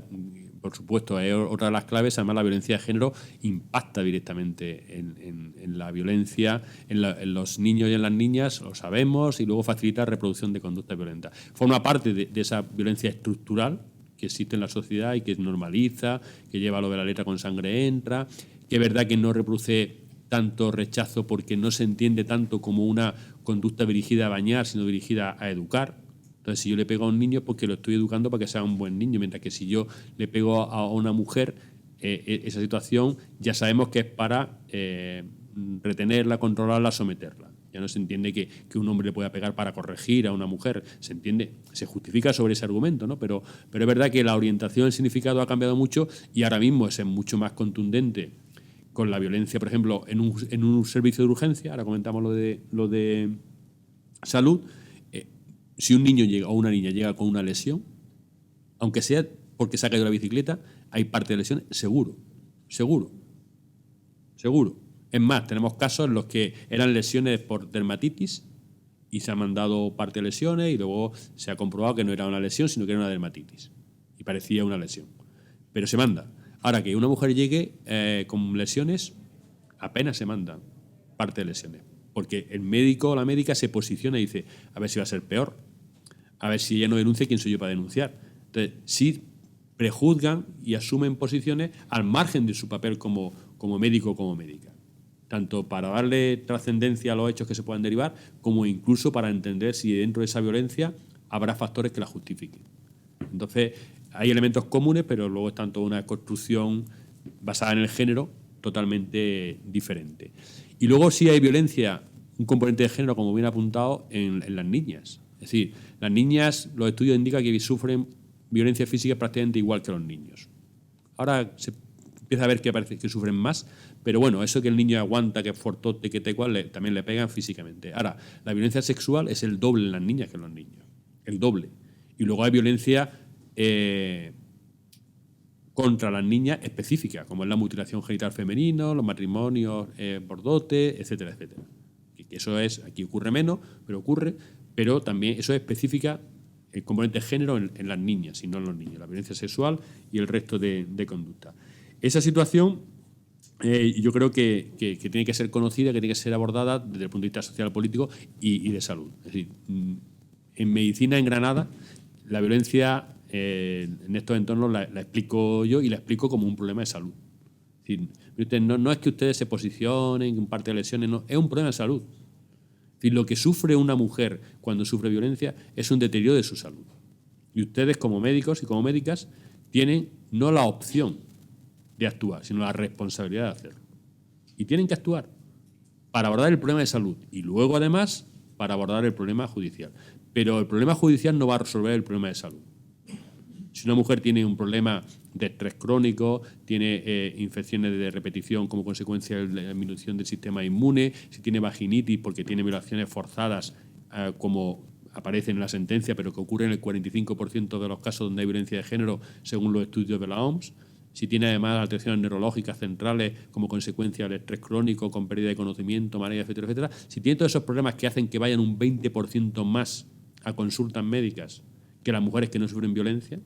por supuesto, es otra de las claves. Además, la violencia de género impacta directamente en la violencia, en los niños y en las niñas, lo sabemos, y luego facilita la reproducción de conductas violentas. Forma parte de esa violencia estructural que existe en la sociedad y que normaliza, que lleva lo de la letra con sangre entra, que es verdad que no reproduce tanto rechazo porque no se entiende tanto como una conducta dirigida a bañar, sino dirigida a educar. Entonces, si yo le pego a un niño es porque lo estoy educando para que sea un buen niño, mientras que si yo le pego a una mujer, esa situación ya sabemos que es para retenerla, controlarla, someterla. Ya no se entiende que un hombre le pueda pegar para corregir a una mujer. Se entiende, se justifica sobre ese argumento, ¿no? Pero es verdad que la orientación, el significado ha cambiado mucho y ahora mismo es mucho más contundente con la violencia, por ejemplo, en un servicio de urgencia. Ahora comentamos lo de salud. Si un niño llega o una niña llega con una lesión, aunque sea porque se ha caído la bicicleta, hay parte de lesión seguro. Es más, tenemos casos en los que eran lesiones por dermatitis y se han mandado parte de lesiones y luego se ha comprobado que no era una lesión, sino que era una dermatitis. Y parecía una lesión. Pero se manda. Ahora, que una mujer llegue con lesiones, apenas se manda parte de lesiones. Porque el médico o la médica se posiciona y dice, a ver si va a ser peor. A ver si ella no denuncia, ¿quién soy yo para denunciar? Entonces, sí prejuzgan y asumen posiciones al margen de su papel como médico o como médica. Tanto para darle trascendencia a los hechos que se puedan derivar, como incluso para entender si dentro de esa violencia habrá factores que la justifiquen. Entonces, hay elementos comunes, pero luego es tanto una construcción basada en el género totalmente diferente. Y luego sí hay violencia, un componente de género, como bien apuntado, en las niñas. Es decir, las niñas, los estudios indican que sufren violencia física prácticamente igual que los niños. Ahora se empieza a ver que parece que sufren más, pero bueno, eso que el niño aguanta, que es fortote, que te cual, también le pegan físicamente. Ahora, la violencia sexual es el doble en las niñas que en los niños. El doble. Y luego hay violencia contra las niñas específica, como es la mutilación genital femenino, los matrimonios por dote, etcétera, etcétera. Que eso es, aquí ocurre menos, pero también eso es específica el componente de género en las niñas y no en los niños, la violencia sexual y el resto de conducta. Esa situación yo creo que tiene que ser conocida, que tiene que ser abordada desde el punto de vista social, político y de salud. Es decir, en medicina en Granada, la violencia en estos entornos la explico yo y la explico como un problema de salud. Es decir, no es que ustedes se posicionen, un parte de lesiones, no, es un problema de salud. Es decir, lo que sufre una mujer cuando sufre violencia es un deterioro de su salud. Y ustedes, como médicos y como médicas, tienen no la opción de actuar, sino la responsabilidad de hacerlo. Y tienen que actuar para abordar el problema de salud y luego, además, para abordar el problema judicial. Pero el problema judicial no va a resolver el problema de salud. Si una mujer tiene un problema de estrés crónico, tiene infecciones de repetición como consecuencia de la disminución del sistema inmune, si tiene vaginitis porque tiene violaciones forzadas, como aparece en la sentencia, pero que ocurre en el 45% de los casos donde hay violencia de género, según los estudios de la OMS, si tiene además alteraciones neurológicas centrales como consecuencia del estrés crónico, con pérdida de conocimiento, mareo, etcétera, etcétera, si tiene todos esos problemas que hacen que vayan un 20% más a consultas médicas que las mujeres que no sufren violencia,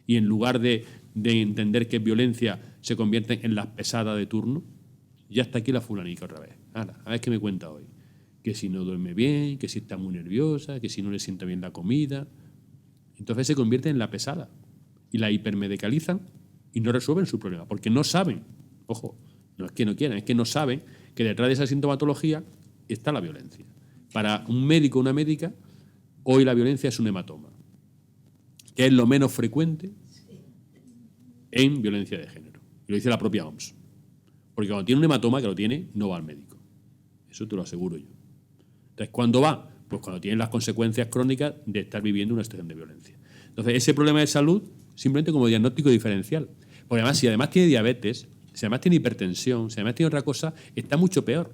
y en lugar de entender que es violencia, se convierten en las pesadas de turno, ya está aquí la fulanica otra vez. Ahora, a ver qué me cuenta hoy. Que si no duerme bien, que si está muy nerviosa, que si no le sienta bien la comida. Entonces se convierten en la pesada y la hipermedicalizan y no resuelven su problema, porque no saben, ojo, no es que no quieran, es que no saben que detrás de esa sintomatología está la violencia. Para un médico o una médica, hoy la violencia es un hematoma, que es lo menos frecuente en violencia de género. Y lo dice la propia OMS. Porque cuando tiene un hematoma, que lo tiene, no va al médico. Eso te lo aseguro yo. Entonces, ¿cuándo va? Pues cuando tiene las consecuencias crónicas de estar viviendo una situación de violencia. Entonces, ese problema de salud, simplemente como diagnóstico diferencial. Porque además, si además tiene diabetes, si además tiene hipertensión, si además tiene otra cosa, está mucho peor.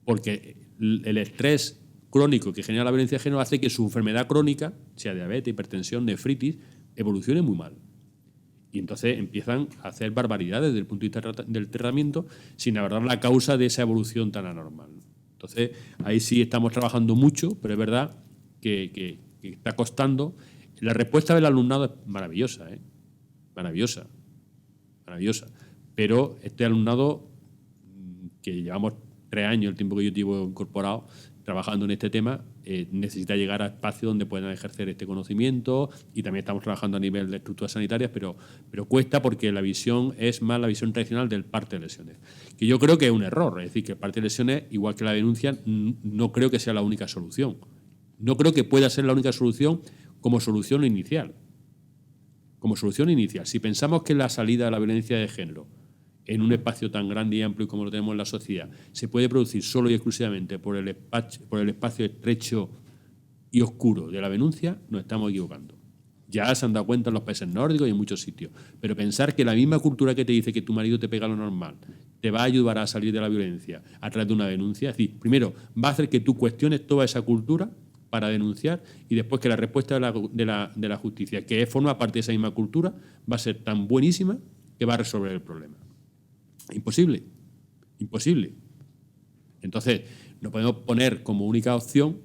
Porque el estrés crónico que genera la violencia de género hace que su enfermedad crónica, sea diabetes, hipertensión, nefritis, evolucione muy mal. Y entonces empiezan a hacer barbaridades desde el punto de vista del tratamiento sin abordar la causa de esa evolución tan anormal. Entonces, ahí sí estamos trabajando mucho, pero es verdad que está costando. La respuesta del alumnado es maravillosa, ¿eh? maravillosa. Pero este alumnado, que llevamos 3 años, el tiempo que yo llevo incorporado, trabajando en este tema, necesita llegar a espacios donde puedan ejercer este conocimiento, y también estamos trabajando a nivel de estructuras sanitarias, pero cuesta, porque la visión es más la visión tradicional del parte de lesiones, que yo creo que es un error. Es decir, que el parte de lesiones, igual que la denuncia, no creo que sea la única solución. No creo que pueda ser la única solución como solución inicial. Si pensamos que la salida de la violencia de género en un espacio tan grande y amplio como lo tenemos en la sociedad se puede producir solo y exclusivamente por el espacio estrecho y oscuro de la denuncia, nos estamos equivocando. Ya se han dado cuenta en los países nórdicos y en muchos sitios. Pero pensar que la misma cultura que te dice que tu marido te pega lo normal te va a ayudar a salir de la violencia a través de una denuncia, es decir, primero va a hacer que tú cuestiones toda esa cultura para denunciar, y después que la respuesta de la justicia, que forma parte de esa misma cultura, va a ser tan buenísima que va a resolver el problema. Imposible. Entonces, no podemos poner como única opción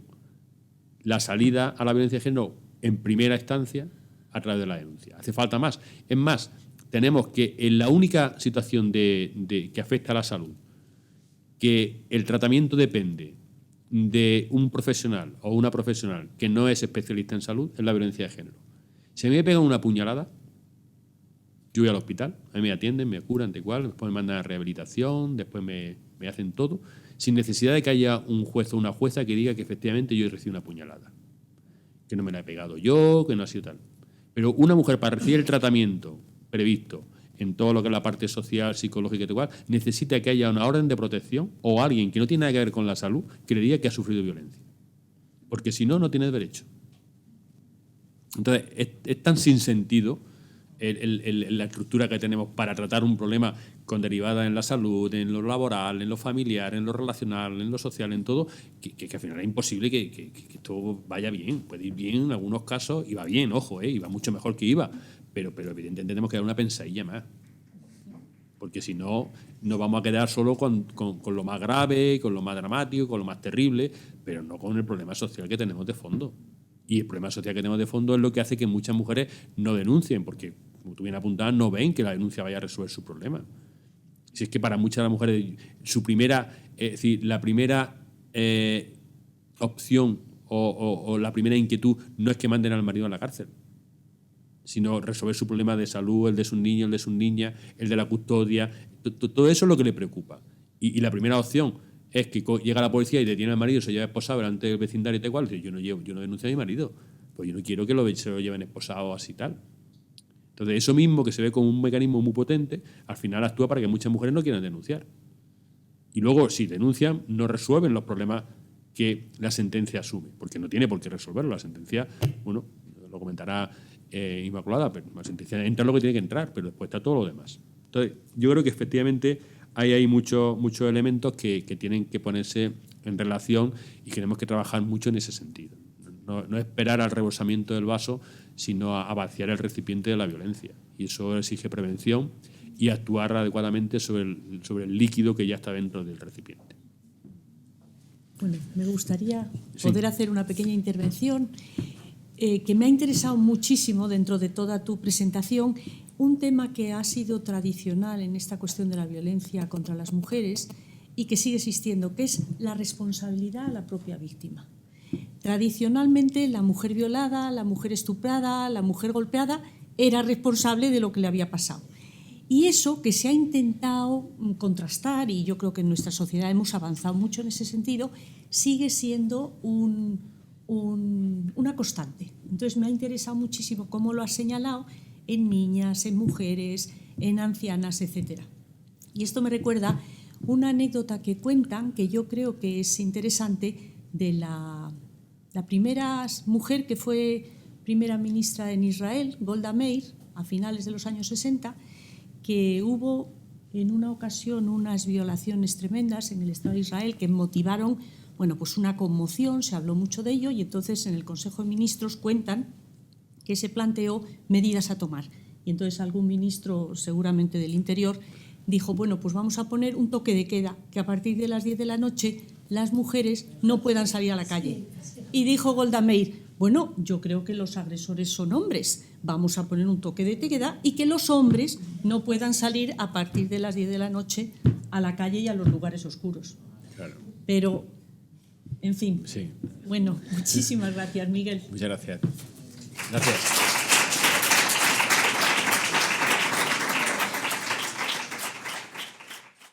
la salida a la violencia de género en primera instancia a través de la denuncia. Hace falta más. Es más, tenemos que en la única situación que afecta a la salud, que el tratamiento depende de un profesional o una profesional que no es especialista en salud, es la violencia de género. Si a mí me pegan una puñalada, yo voy al hospital, a mí me atienden, me curan, después me mandan a rehabilitación, después me hacen todo, sin necesidad de que haya un juez o una jueza que diga que efectivamente yo he recibido una puñalada, que no me la he pegado yo, que no ha sido tal. Pero una mujer, para recibir el tratamiento previsto en todo lo que es la parte social, psicológica y tal, necesita que haya una orden de protección o alguien que no tiene nada que ver con la salud que le diga que ha sufrido violencia. Porque si no, no tiene derecho. Entonces, es tan sin sentido la estructura que tenemos para tratar un problema con derivadas en la salud, en lo laboral, en lo familiar, en lo relacional, en lo social, en todo, que al final es imposible que esto vaya bien. Puede ir bien en algunos casos, y va bien, ojo, y va mucho mejor que iba, pero evidentemente tenemos que dar una pensadilla más, porque si no, nos vamos a quedar solo con lo más grave, con lo más dramático, con lo más terrible, pero no con el problema social que tenemos de fondo. Y el problema social que tenemos de fondo es lo que hace que muchas mujeres no denuncien, porque, como tú bien apuntabas, no ven que la denuncia vaya a resolver su problema. Si es que para muchas de las mujeres la primera opción o la primera inquietud no es que manden al marido a la cárcel, sino resolver su problema de salud, el de sus niños, el de sus niñas, el de la custodia. Todo eso es lo que le preocupa. Y la primera opción es que llega la policía y detiene al marido, se lleva esposado delante del vecindario y tal cual. Yo no denuncio a mi marido, pues yo no quiero que se lo lleven esposado así tal. Entonces, eso mismo, que se ve como un mecanismo muy potente, al final actúa para que muchas mujeres no quieran denunciar. Y luego, si denuncian, no resuelven los problemas que la sentencia asume, porque no tiene por qué resolverlo. La sentencia, bueno, lo comentará Inmaculada, pero la sentencia entra lo que tiene que entrar, pero después está todo lo demás. Entonces, yo creo que efectivamente hay muchos elementos que tienen que ponerse en relación, y tenemos que trabajar mucho en ese sentido. No esperar al rebosamiento del vaso, sino a vaciar el recipiente de la violencia. Y eso exige prevención y actuar adecuadamente sobre el líquido que ya está dentro del recipiente. Bueno, me gustaría poder hacer una pequeña intervención que me ha interesado muchísimo dentro de toda tu presentación, un tema que ha sido tradicional en esta cuestión de la violencia contra las mujeres y que sigue existiendo, que es la responsabilidad a la propia víctima. Tradicionalmente, la mujer violada, la mujer estuprada, la mujer golpeada era responsable de lo que le había pasado. Y eso que se ha intentado contrastar, y yo creo que en nuestra sociedad hemos avanzado mucho en ese sentido, sigue siendo una constante. Entonces me ha interesado muchísimo cómo lo has señalado en niñas, en mujeres, en ancianas, etc. Y esto me recuerda una anécdota que cuentan, que yo creo que es interesante, de la primera mujer que fue primera ministra en Israel, Golda Meir, a finales de los años 60, que hubo en una ocasión unas violaciones tremendas en el Estado de Israel que motivaron pues una conmoción, se habló mucho de ello, y entonces en el Consejo de Ministros cuentan que se planteó medidas a tomar. Y entonces algún ministro, seguramente del Interior, dijo, pues vamos a poner un toque de queda, que a partir de las 10 de la noche las mujeres no puedan salir a la calle. Y dijo Golda Meir, bueno, yo creo que los agresores son hombres, vamos a poner un toque de queda y que los hombres no puedan salir a partir de las 10 de la noche a la calle y a los lugares oscuros. Claro. Pero, en fin, Sí. bueno, muchísimas gracias, Miguel. Muchas gracias. Gracias.